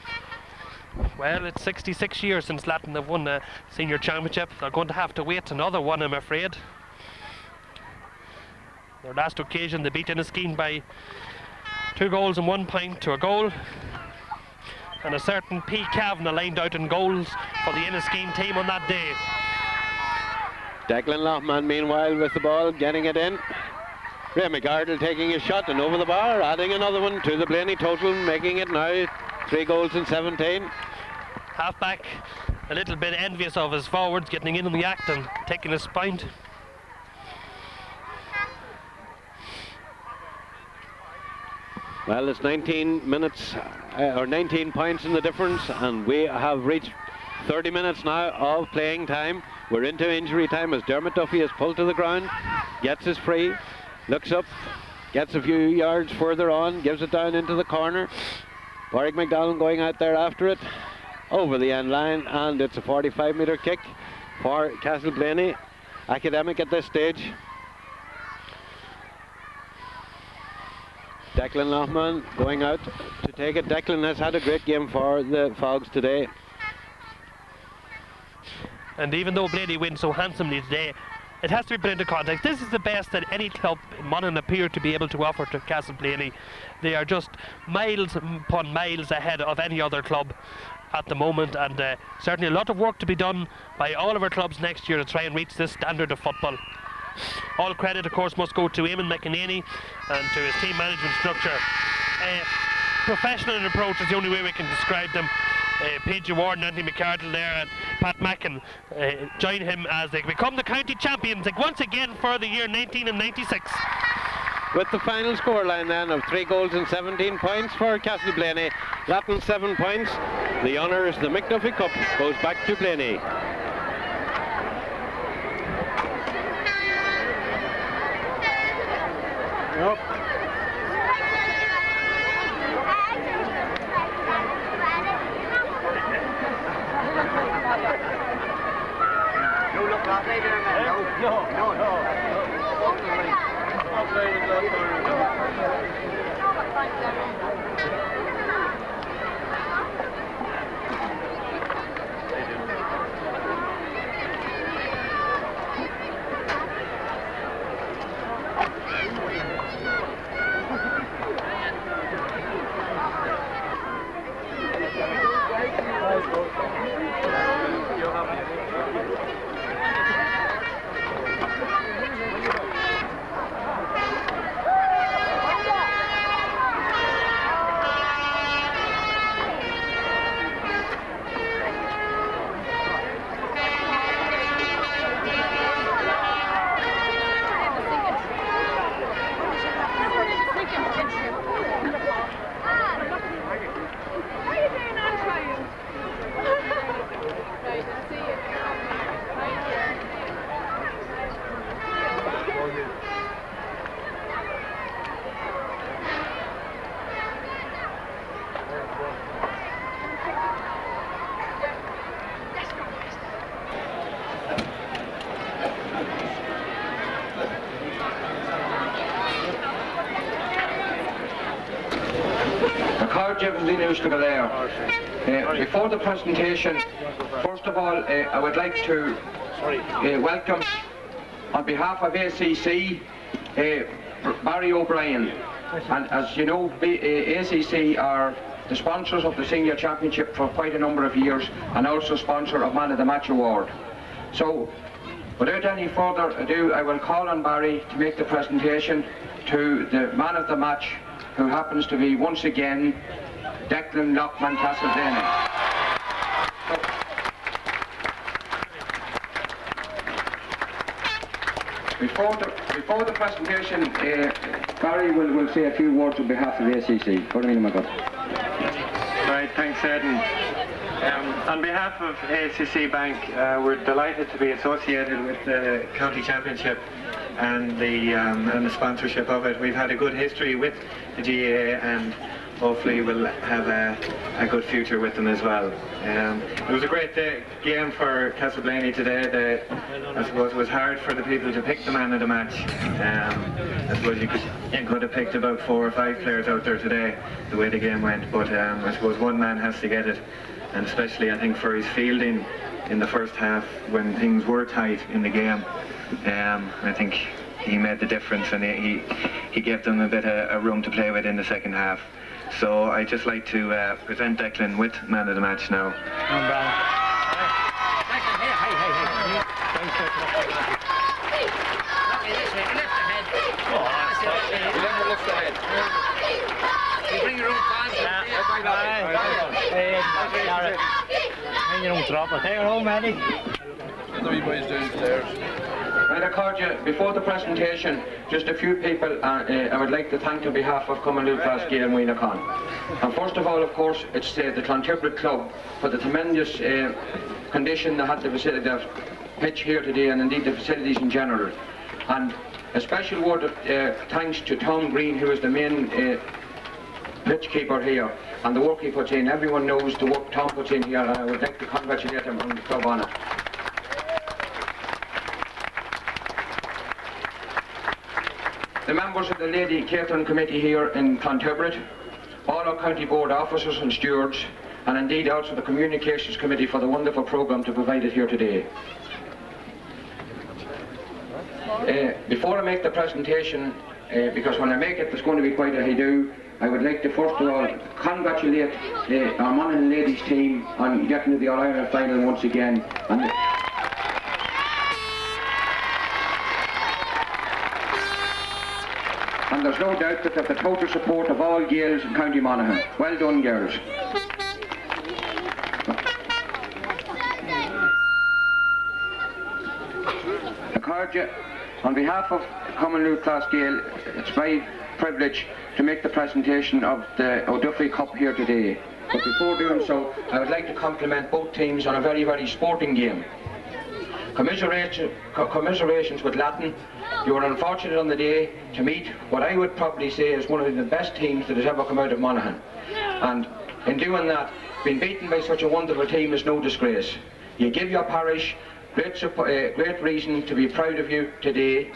Well, it's 66 years since Latton have won the senior championship. They're going to have to wait another one, I'm afraid. Their last occasion, they beat Enniskeane by 2 goals and 1 point to a goal. And a certain P. Kavanagh lined out in goals for the Enniskeane team on that day. Declan Loughman meanwhile with the ball, getting it in. Ray McArdle taking his shot and over the bar, adding another one to the Blaney total, making it now 3 goals and 17. Halfback a little bit envious of his forwards getting in the act and taking his point. Well, it's 19 minutes or 19 points in the difference, and we have reached 30 minutes now of playing time. We're into injury time as Dermot Duffy is pulled to the ground, gets his free, looks up, gets a few yards further on, gives it down into the corner. Warwick McDonald going out there after it, over the end line, and it's a 45-metre kick for Castleblayney Academic at this stage. Declan Lohman going out to take it. Declan has had a great game for the Fogs today. And even though Blaney wins so handsomely today, it has to be put into context. This is the best that any club in Monaghan appear to be able to offer to Castleblayney. They are just miles upon miles ahead of any other club at the moment, and certainly a lot of work to be done by all of our clubs next year to try and reach this standard of football. All credit, of course, must go to Eamon McEnany and to his team management structure. Professional in approach is the only way we can describe them. PJ Warden, Anthony McCardle there, and Pat Mackin join him as they become the county champions once again for the year 1996. With the final scoreline then of 3 goals and 17 points for Castleblayney, Latton 7 points. The honours, the McDuffie Cup, goes back to Blayney. Yep. Before the presentation, first of all, I would like to welcome, on behalf of ACC, Barry O'Brien. And as you know, ACC are the sponsors of the Senior Championship for quite a number of years, and also sponsor of Man of the Match Award. So, without any further ado, I will call on Barry to make the presentation to the Man of the Match, who happens to be, once again, Declan Lockman Castleblayney. Before the presentation, Barry will say a few words on behalf of the ACC. What do you mean, my God? Right, thanks, Ed. On behalf of ACC Bank, we're delighted to be associated with the County Championship and the sponsorship of it. We've had a good history with the GAA, and hopefully we'll have a good future with them as well. It was a great game for Castleblayney today. I suppose it was hard for the people to pick the man of the match. I suppose you could have picked about 4 or 5 players out there today, the way the game went, but I suppose one man has to get it, and especially I think for his fielding in the first half when things were tight in the game. I think he made the difference, and he gave them a bit of room to play with in the second half. So I'd just like to present Declan with Man of the Match now. Bring your own fans. Bring your own drop. Take it home, Eddie. Get the wee boys downstairs. Right, Accordia, before the presentation, just a few people I would like to thank on behalf of Cumberland Glasgow and Monaghan. And first of all, of course, it's the Clontarf Club for the tremendous condition they had the facility, the pitch here today, and indeed the facilities in general. And a special word of thanks to Tom Green, who is the main pitch keeper here, and the work he puts in. Everyone knows the work Tom puts in here, and I would like to congratulate him on the club on it. The members of the Lady Catering Committee here in Clontarf, all our county board officers and stewards, and indeed also the Communications Committee for the wonderful programme to provide it here today. Before I make the presentation, because when I make it there's going to be quite a hay-do, I would like to first of all congratulate our Monaghan ladies team on getting to the All-Ireland final once again. And there's no doubt that they have the total support of all girls in County Monaghan. Well done, girls. Accordia, on behalf of Commonwealth Class Gael, it's my privilege to make the presentation of the O'Duffy Cup here today. But before doing so, I would like to compliment both teams on a very, very sporting game. Commiserations with Latton. You were unfortunate on the day to meet what I would probably say is one of the best teams that has ever come out of Monaghan. And in doing that, being beaten by such a wonderful team is no disgrace. You give your parish great reason to be proud of you today.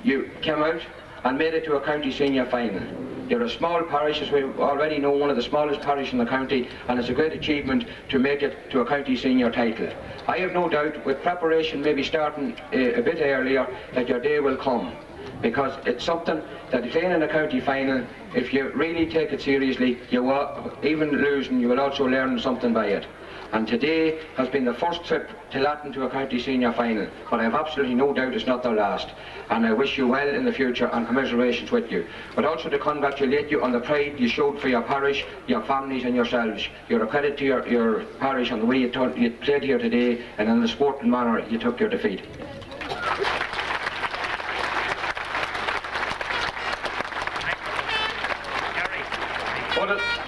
You came out and made it to a county senior final. You're a small parish, as we already know, one of the smallest parishes in the county, and it's a great achievement to make it to a county senior title. I have no doubt, with preparation maybe starting a bit earlier, that your day will come, because it's something that playing in a county final, if you really take it seriously, you will, even losing, you will also learn something by it. And today has been the first trip to Latton to a county senior final, but I have absolutely no doubt it's not the last. And I wish you well in the future, and commiserations with you. But also to congratulate you on the pride you showed for your parish, your families and yourselves. You're a credit to your parish on the way you played here today, and in the sporting manner you took your defeat.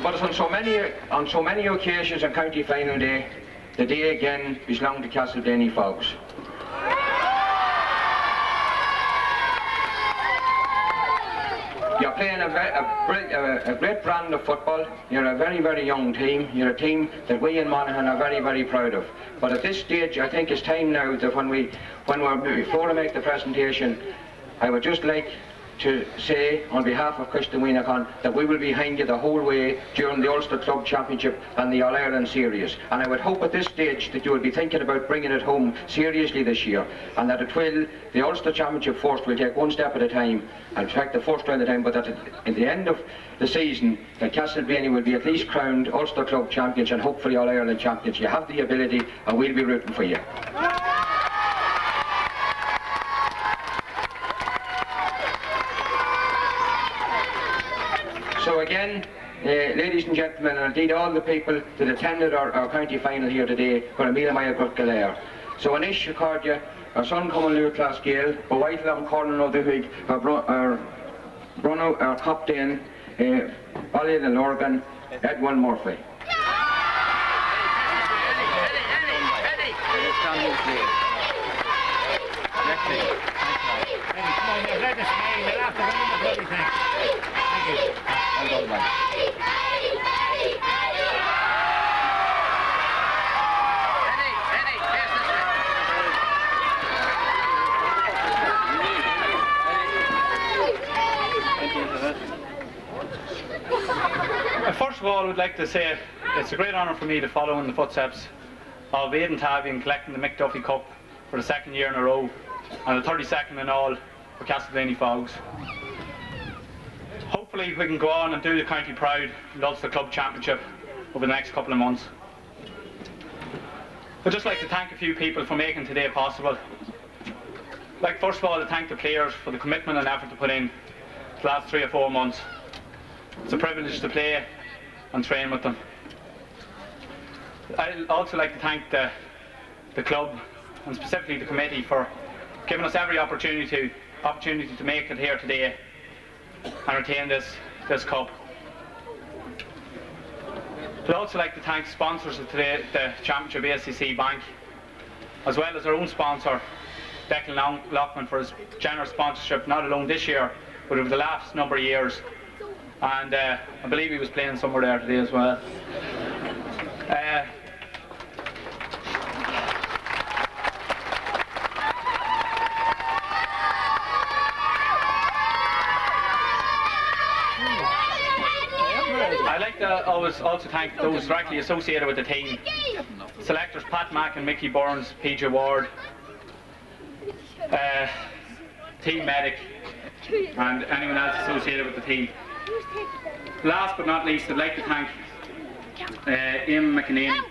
But on so many occasions on county final day, the day again belonged to Castleblayney folks. You're playing a great brand of football. You're a very, very young team. You're a team that we in Monaghan are very, very proud of. But at this stage, I think it's time now that before I make the presentation, I would just like to say on behalf of Christian Monaghan that we will be behind you the whole way during the Ulster Club Championship and the All-Ireland Series. And I would hope at this stage that you will be thinking about bringing it home seriously this year, and that the Ulster Championship first will take one step at a time, and in fact the first round at a time, but that at the end of the season that Castleblayney will be at least crowned Ulster Club Champions and hopefully All-Ireland Champions. You have the ability, and we'll be rooting for you. So again, ladies and gentlemen, and indeed all the people that attended our county final here today, Cormila Maya Galair. So Anish Accordia, our son coming Lure Class Gael, but White Lam Corner of the Week, our Bruno, our captain, Ollie the Lorgan, Edwin Murphy. First of all, I would like to say it's a great honour for me to follow in the footsteps of Aidan Tabby in collecting the Mick Duffy Cup for the second year in a row, and the 32nd in all for Castleblayney Fogs. Hopefully we can go on and do the county proud in the Ulster Club Championship over the next couple of months. I'd just like to thank a few people for making today possible. I'd like first of all to thank the players for the commitment and effort to put in the last 3 or 4 months. It's a privilege to play and train with them. I'd also like to thank the club and specifically the committee for giving us every opportunity to make it here today and retain this cup. I'd also like to thank sponsors of today, the Championship, ACC Bank, as well as our own sponsor, Declan Lockman, for his generous sponsorship, not alone this year, but over the last number of years. And I believe he was playing somewhere there today as well. I'd like to always also thank those directly associated with the team. Selectors Pat Mack and Mickey Burns, PJ Ward, team medic, and anyone else associated with the team. Last but not least, I'd like to thank Ian McInerney,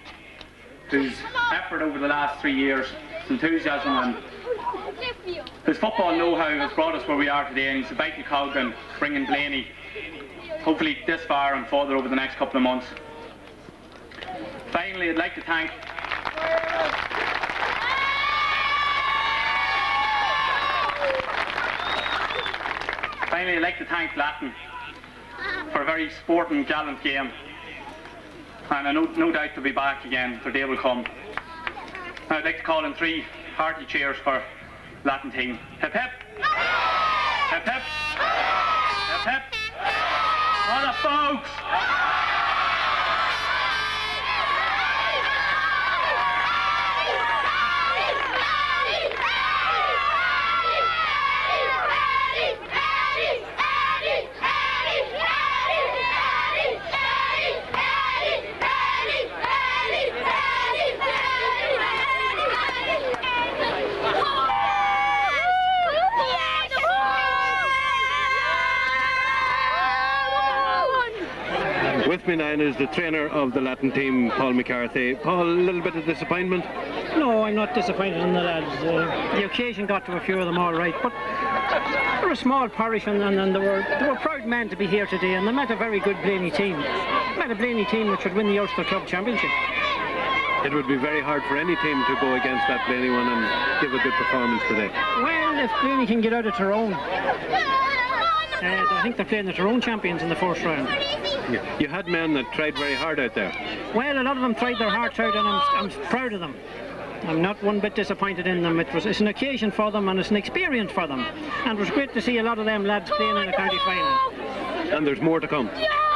whose effort over the last 3 years, his enthusiasm and his football know-how has brought us where we are today, and he's a vital cog in bringing Blayney hopefully this far and further over the next couple of months. Finally, I'd like to thank Latton for a very sporting, gallant game, and I no doubt they'll be back again. Their day will come. And I'd like to call in 3 hearty cheers for Latton team. Hip hip! Hip hip! Hip hip! What up, folks! With me now is the trainer of the Latton team, Paul McCarthy. Paul, a little bit of disappointment? No, I'm not disappointed in the lads. The occasion got to a few of them all right, but they're a small parish and they were proud men to be here today, and they met a very good Blayney team. Met a Blayney team which would win the Ulster Club Championship. It would be very hard for any team to go against that Blayney one and give a good performance today. Well, if Blayney can get out of Tyrone, I think they're playing the Tyrone champions in the first round. You had men that tried very hard out there. Well, a lot of them tried their hearts out, and I'm proud of them. I'm not one bit disappointed in them. It's an occasion for them and it's an experience for them. And it was great to see a lot of them lads playing in the county final. And there's more to come.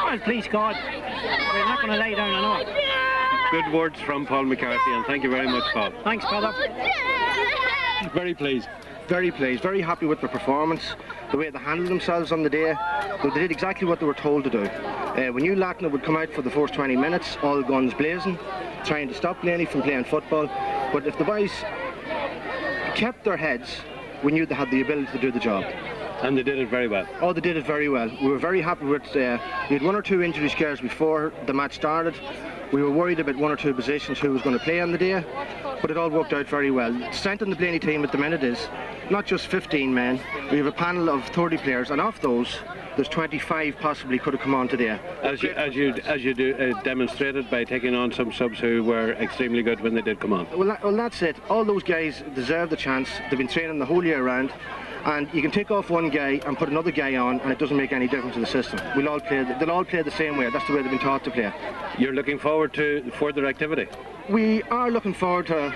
Well, please God, we're not going to lay down, I know. Good words from Paul McCarthy, and thank you very much, Paul. Thanks, Peadar. Very pleased. Very pleased, very happy with their performance, the way they handled themselves on the day. They did exactly what they were told to do. We knew Latton would come out for the first 20 minutes, all guns blazing, trying to stop Blayney from playing football. But if the boys kept their heads, we knew they had the ability to do the job. And they did it very well. Oh, they did it very well. We were very happy with, we had 1 or 2 injury scares before the match started. We were worried about 1 or 2 positions who was going to play on the day, but it all worked out very well. The strength in the Blayney team at the minute is not just 15 men, we have a panel of 30 players, and of those, there's 25 possibly could have come on today. As you demonstrated by taking on some subs who were extremely good when they did come on. Well, that's it. All those guys deserve the chance. They've been training the whole year round. And you can take off one guy and put another guy on, and it doesn't make any difference to the system. They'll all play the same way. That's the way they've been taught to play. You're looking forward to further activity? We are looking forward to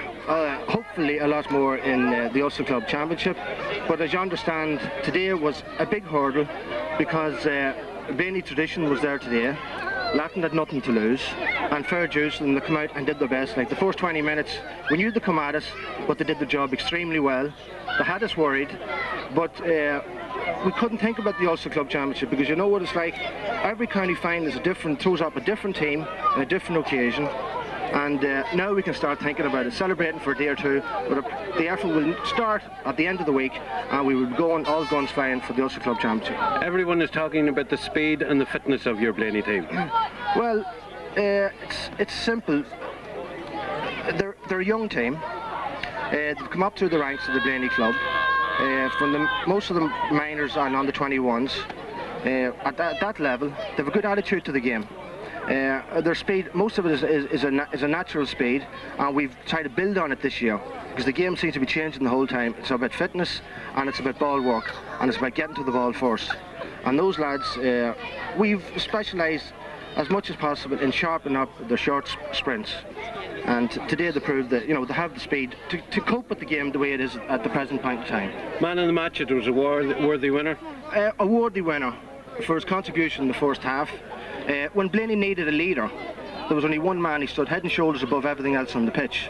hopefully a lot more in the Ulster Club Championship. But as you understand, today was a big hurdle because Blayney tradition was there today. Latton had nothing to lose, and fair dues, and they come out and did their best. Like the first 20 minutes, we knew they'd come at us, but they did the job extremely well. They had us worried, but we couldn't think about the Ulster Club Championship because you know what it's like. Every county final is throws up a different team on a different occasion, and now we can start thinking about it, celebrating for a day or two. But the effort will start at the end of the week, and we will be going all guns flying for the Ulster Club Championship. Everyone is talking about the speed and the fitness of your Blayney team. Well, it's simple. They're a young team. They've come up through the ranks of the Blayney Club. Most of them minors and under 21s. At that level, they have a good attitude to the game. Their speed, most of it is a natural speed, and we've tried to build on it this year. because the game seems to be changing the whole time. It's about fitness and it's about ball work and it's about getting to the ball first. And those lads, we've specialised as much as possible in sharpening up the short sprints. And today they proved that, you know, they have the speed to cope with the game the way it is at the present point in time. Man of the match, it was a worthy winner? A worthy winner for his contribution in the first half. When Blaney needed a leader, there was only one man. He stood head and shoulders above everything else on the pitch.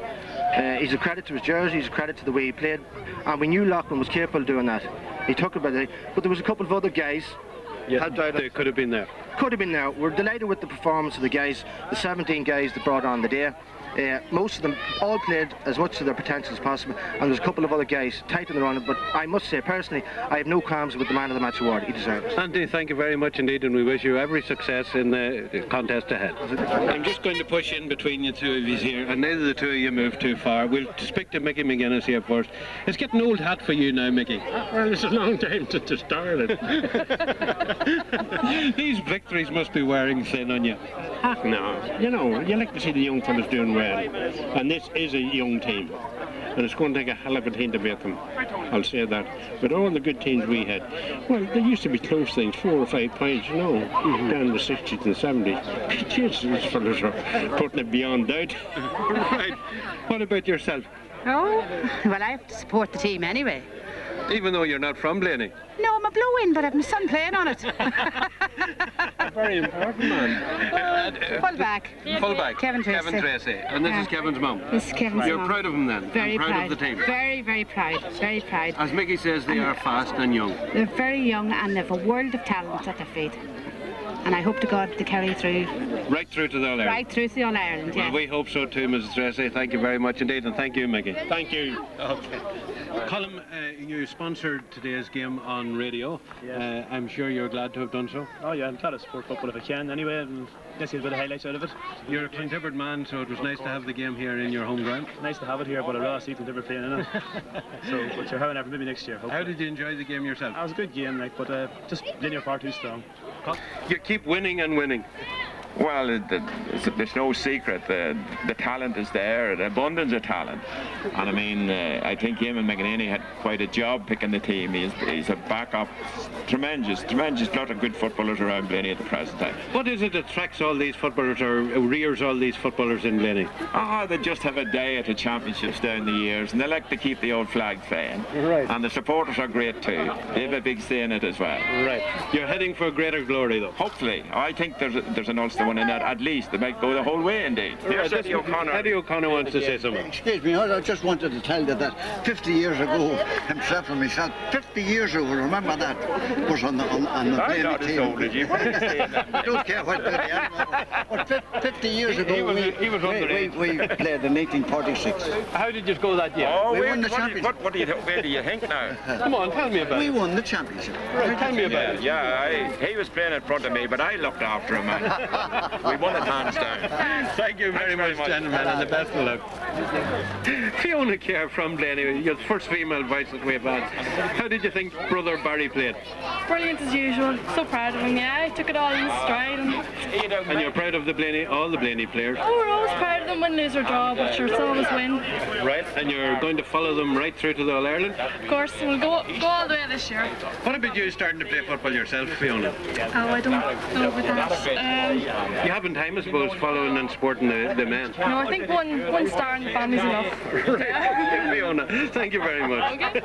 He's a credit to his jersey, he's a credit to the way he played, and we knew Loughman was capable of doing that. He took it by the day, but there was a couple of other guys. Yeah, they could have been there. Could have been there. We're delighted with the performance of the guys, the 17 guys that brought on the day. Most of them all played as much to their potential as possible, and there's a couple of other guys tight in the run, but I must say personally I have no qualms with the Man of the Match award. He deserves it. Andy, thank you very much indeed, and we wish you every success in the contest ahead. I'm just going to push in between you two of you here, and neither of the two of you move too far. We'll speak to Mickey McGuinness here first. It's getting old hat for you now, Mickey. Well, it's a long time to start it. These victories must be wearing thin on you. Heck no. You know, you like to see the young fellas doing well. And this is a young team. And it's going to take a hell of a team to beat them. I'll say that. But all the good teams we had, well, there used to be close things, 4 or 5 points, you know, down in the 60s and 70s. Jesus, these fellas are putting it beyond doubt. Right. What about yourself? Oh, well, I have to support the team anyway. Even though you're not from Blaney? No, I'm a blow-in, but I have my son playing on it. Very important, man. Fullback. Fullback. Kevin Tracy. Kevin Tracy. And this is Kevin's mum? This is Kevin's You're mum. proud of him then? Very and proud proud of the team? Very, very proud. Very proud. As Mickey says, they are fast and young. They're very young and they have a world of talent at their feet. And I hope to God they carry through. Right through to the All-Ireland? Right through to the All-Ireland, yeah. Well, we hope so too, Mrs. Tracy. Thank you very much indeed, and thank you, Mickey. Thank you. Okay. Colm, you sponsored today's game on radio. Yes. I'm sure you're glad to have done so. Oh yeah, I'm glad to support football if I can anyway, and let's get a bit of highlights out of it. You're a Clontibbert man, so it was nice to have the game here in your home ground. Nice to have it here, but I'd rather see Clontibbert playing in it. So, but you're having it maybe next year, hopefully. How did you enjoy the game yourself? It was a good game, like, but just linear far too strong. You keep winning and winning. Well, there's no secret. The talent is there, the abundance of talent. And I mean, I think Eamon McGinney had quite a job picking the team. He's a backup, tremendous lot of good footballers around Blaney at the present time. What is it that attracts all these footballers or rears all these footballers in Blaney? They just have a day at the championships down the years, and they like to keep the old flag flying. Right. And the supporters are great too. They have a big say in it as well. Right. You're heading for greater glory though. Hopefully. I think there's an Ulster one in that, at least. They might go the whole way indeed. Right, Eddie O'Connor. Eddie O'Connor wants to say something. Excuse me, I just wanted to tell you that 50 years ago, himself and myself, 50 years ago, remember that, was on the Blaney team. Old as you. I don't care what the but 50 years ago, we played in 1846. How did you go that year? Oh, we won the championship. Where do you think now? Come on, tell me about it. We won the championship. Right, tell me about it. Yeah, he was playing in front of me, but I looked after him, man. We won it hands down. Thank you very much, gentlemen, and the best of luck. Fiona Kerr from Blaney, your first female voice that we've had. How did you think brother Barry played? Brilliant as usual. So proud of him, yeah. He took it all in stride. And you're proud of all the Blaney players? Oh, we're always proud of them, win, lose or draw, but sure, it's always win. Right, and you're going to follow them right through to the All-Ireland? Of course, we'll go all the way this year. What about you starting to play football yourself, Fiona? Oh, I don't know about that. You haven't time, I suppose, following and supporting the men? No, I think one star in the family's enough. Right. Fiona, thank you very much. Okay.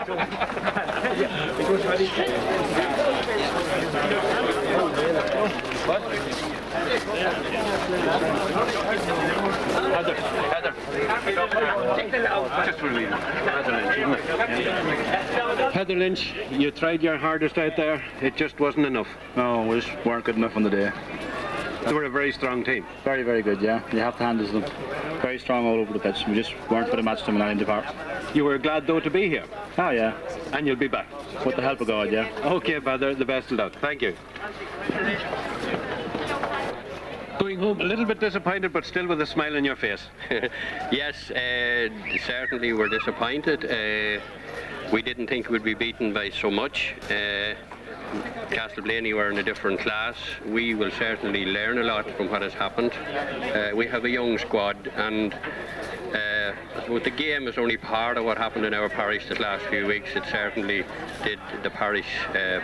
Heather Lynch, you tried your hardest out there. It just wasn't enough. No, we just weren't good enough on the day. They were a very strong team. Very, very good, yeah. You have to hand it to them. Very strong all over the pitch. We just weren't for the match them in Allende Park. You were glad, though, to be here? Oh, yeah. And you'll be back? With the help of God, yeah. OK, brother, the best of luck. Thank you. Going home a little bit disappointed, but still with a smile on your face. Yes, certainly we're disappointed. We didn't think we'd be beaten by so much. Castleblayney were in a different class. We will certainly learn a lot from what has happened. We have a young squad, and the game is only part of what happened in our parish the last few weeks. It certainly did the parish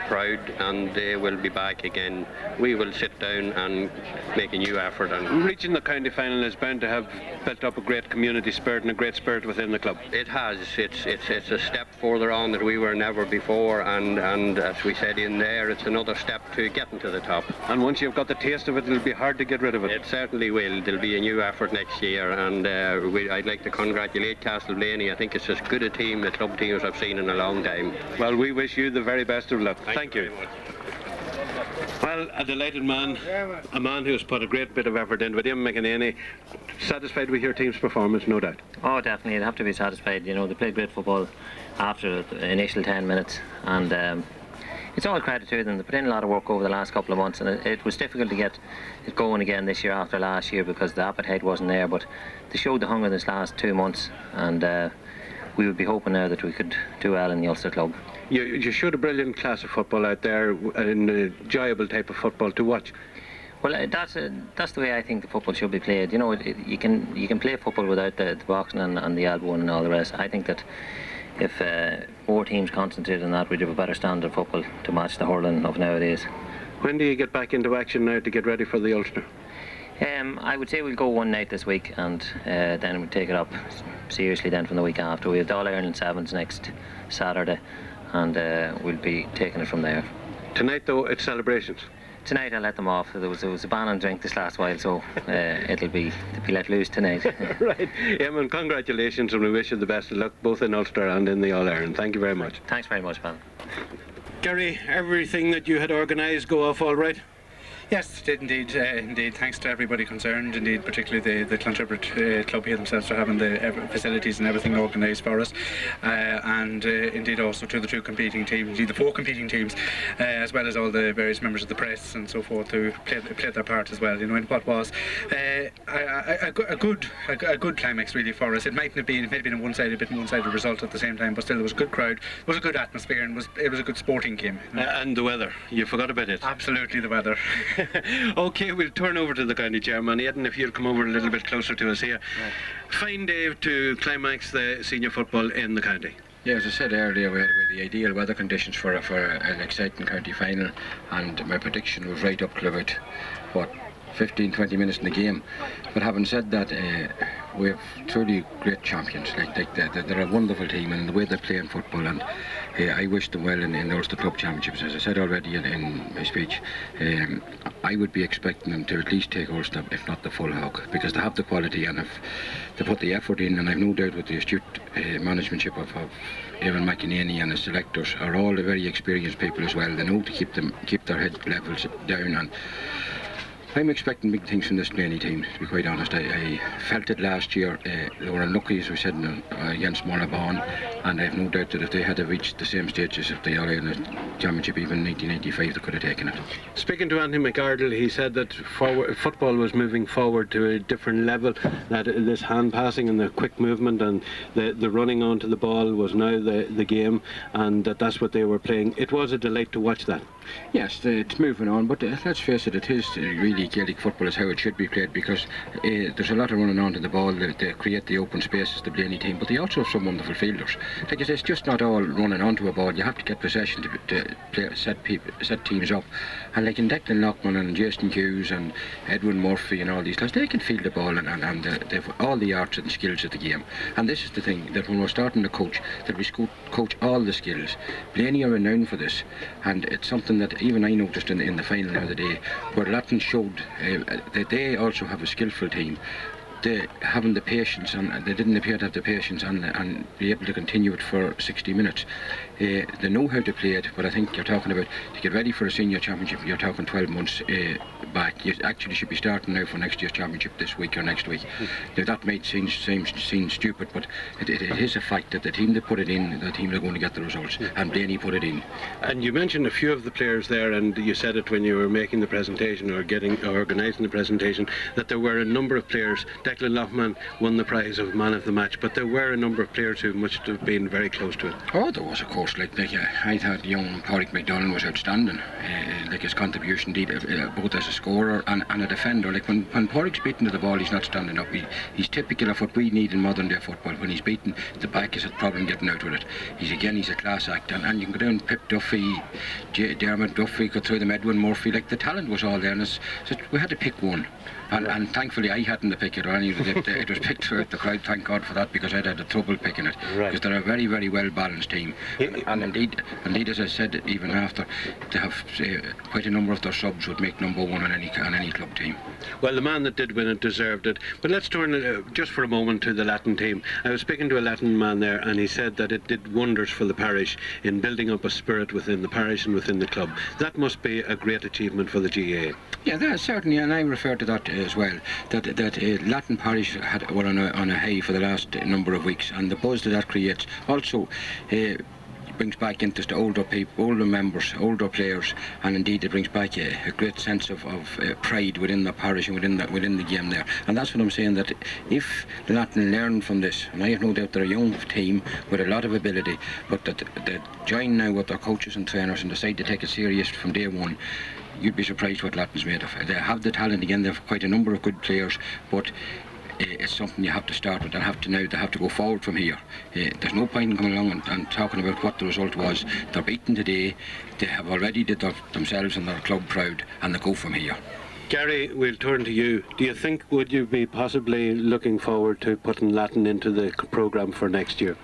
proud, and they will be back again. We will sit down and make a new effort. And reaching the county final is bound to have built up a great community spirit and a great spirit within the club. It has. It's a step further on that we were never before, and as we said in there, it's another step to getting to the top. And once you've got the taste of it, it'll be hard to get rid of it. It certainly will. There'll be a new effort next year, and I'd like to congratulate Castleblayney. I think it's as good a team, the club teams I've seen in a long time. Well, we wish you the very best of luck. Thank you. Well, a delighted man, a man who's put a great bit of effort into it. Emyvale McInerney, satisfied with your team's performance, no doubt? Oh, definitely. You'd have to be satisfied. You know, they played great football after the initial 10 minutes, and it's all credit to them. They put in a lot of work over the last couple of months, and it was difficult to get it going again this year after last year because the appetite wasn't there, but they showed the hunger this last 2 months, and we would be hoping now that we could do well in the Ulster club. You showed a brilliant class of football out there, an enjoyable type of football to watch. Well, that's the way I think the football should be played. You know, you can play football without the boxing and the elbowing and all the rest. I think that if more teams concentrated on that, we'd have a better standard of football to match the hurling of nowadays. When do you get back into action now to get ready for the Ulster? I would say we'll go one night this week, and then we'll take it up seriously then from the week after. We have the All-Ireland Sevens next Saturday, and we'll be taking it from there. Tonight, though, it's celebrations. Tonight I'll let them off. There was a ban on drink this last while, so they'll be let loose tonight. Right. Eamon, congratulations, and we wish you the best of luck both in Ulster and in the All-Ireland. Thank you very much. Thanks very much, man. Gary, everything that you had organised go off all right? Yes, it did indeed. Indeed, thanks to everybody concerned. Indeed, particularly the Clontarrett club here themselves for having the facilities and everything organised for us, and indeed also to the two competing teams, indeed the four competing teams, as well as all the various members of the press and so forth who played their part as well. You know, in what was a good climax really for us. It might have been a bit one-sided result at the same time, but still there was a good crowd, it was a good atmosphere, and it was a good sporting game. And the weather, you forgot about it. Absolutely, the weather. OK, we'll turn over to the county chairman. Aidan, if you'll come over a little bit closer to us here. Right. Fine day to climax the senior football in the county. Yeah, as I said earlier, we had the ideal weather conditions for an exciting county final, and my prediction was right up to about, 15-20 minutes in the game. But having said that, we have truly great champions. They're a wonderful team, and the way they play in football, and I wish them well in the Ulster Club Championships. As I said already in my speech, I would be expecting them to at least take Ulster, if not the full hog, because they have the quality, and if they put the effort in, and I've no doubt with the astute managementship of Emyvale McInerney and the selectors are all very experienced people as well. They know to keep their head levels down, and I'm expecting big things from this Blayney team, to be quite honest. I felt it last year. They were unlucky, as we said, against Monaghan, and I have no doubt that if they had reached the same stages of the All-Ireland Championship, even in 1985, they could have taken it. Speaking to Anthony McArdle, he said that football was moving forward to a different level, that this hand passing and the quick movement and the running onto the ball was now the game, and that's what they were playing. It was a delight to watch that. Yes, it's moving on, but let's face it, it is really Gaelic football is how it should be played, because there's a lot of running onto the ball. They create the open spaces, the Blayney team, but they also have some wonderful fielders. Like I say, it's just not all running onto a ball. You have to get possession to play, set teams up. And like in Declan Lockman and Jason Hughes and Edwin Murphy and all these guys, they can field the ball, and they've all the arts and skills of the game. And this is the thing, that when we're starting to coach, that we coach all the skills. Blayney are renowned for this, and it's something that even I noticed in the final the other day, where Latton showed that they also have a skillful team. They having the patience, and they didn't appear to have the patience and be able to continue it for 60 minutes. They know how to play it, but I think you're talking about to get ready for a senior championship, you're talking 12 months back. You actually should be starting now for next year's championship this week or next week. Now, that might seem stupid, but it is a fact that the team that put it in, the team that are going to get the results, and Blayney put it in. And you mentioned a few of the players there, and you said it when you were making the presentation or organising the presentation, that there were a number of players Declan Loughman won the prize of man of the match, but there were a number of players who must have been very close to it. Oh, there was, of course. I thought young Pádraig McDonnell was outstanding. His contribution, both as a scorer and a defender. When Pádraig's beaten to the ball, he's not standing up. He's typical of what we need in modern day football. When he's beaten, the back is a problem getting out with it. He's a class act, and you can go down Pip Duffy, Dermot Duffy, go through them, Edwin Murphy. The talent was all there, and so we had to pick one. And thankfully I hadn't to pick it, or any of it. It was picked throughout the crowd, thank God for that, because I'd had trouble picking it. Because they're a very, very well balanced team. And indeed, as I said, even after, they have quite a number of their subs would make number one on any club team. Well, the man that did win it deserved it. But let's turn just for a moment to the Latton team. I was speaking to a Latton man there, and he said that it did wonders for the parish in building up a spirit within the parish and within the club. That must be a great achievement for the GAA. Yeah, that certainly, and I refer to that as well. That Latton Parish were on a high for the last number of weeks, and the buzz that creates also brings back interest to older people, older members, older players, and indeed it brings back a great sense of pride within the parish and within the game there. And that's what I'm saying, that if Latton learn from this, and I have no doubt they're a young team with a lot of ability, but that they join now with their coaches and trainers and decide to take it serious from day one, you'd be surprised what Latton's made of. They have the talent again, they have quite a number of good players, but it's something you have to start with. They have to go forward from here. There's no point in coming along and talking about what the result was. They're beaten today, they have already did themselves and their club proud, and they go from here. Gary, we'll turn to you. Do you think, would you be possibly looking forward to putting Latton into the programme for next year?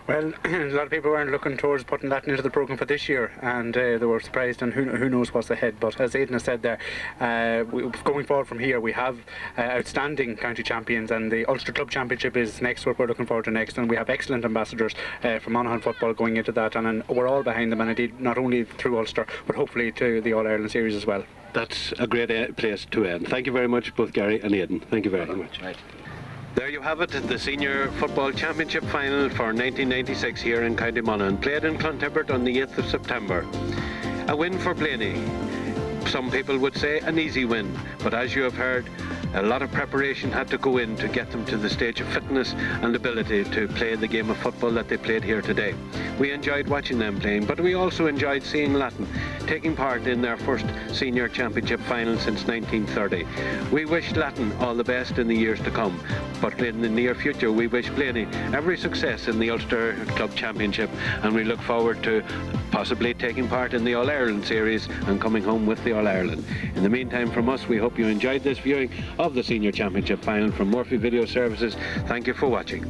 Well, a lot of people weren't looking towards putting Latton into the programme for this year, and they were surprised, and who knows what's ahead. But as Aidan has said there, going forward from here, we have outstanding county champions, and the Ulster Club Championship is next, what we're looking forward to next, and we have excellent ambassadors for Monaghan football going into that, and we're all behind them, and indeed not only through Ulster, but hopefully to the All-Ireland Series as well. That's a great place to end. Thank you very much, both Gary and Aidan. Thank you very much. Right. There you have it, the Senior Football Championship final for 1996 here in County Monaghan, played in Clontibbert on the 8th of September. A win for Blayney. Some people would say an easy win, but as you have heard, a lot of preparation had to go in to get them to the stage of fitness and ability to play the game of football that they played here today. We enjoyed watching them playing, but we also enjoyed seeing Latton taking part in their first senior championship final since 1930. We wish Latton all the best in the years to come, but in the near future we wish Blayney every success in the Ulster Club Championship, and we look forward to possibly taking part in the All-Ireland Series and coming home with the All-Ireland. In the meantime, from us, we hope you enjoyed this viewing of the Senior Championship final from Murphy Video Services. Thank you for watching.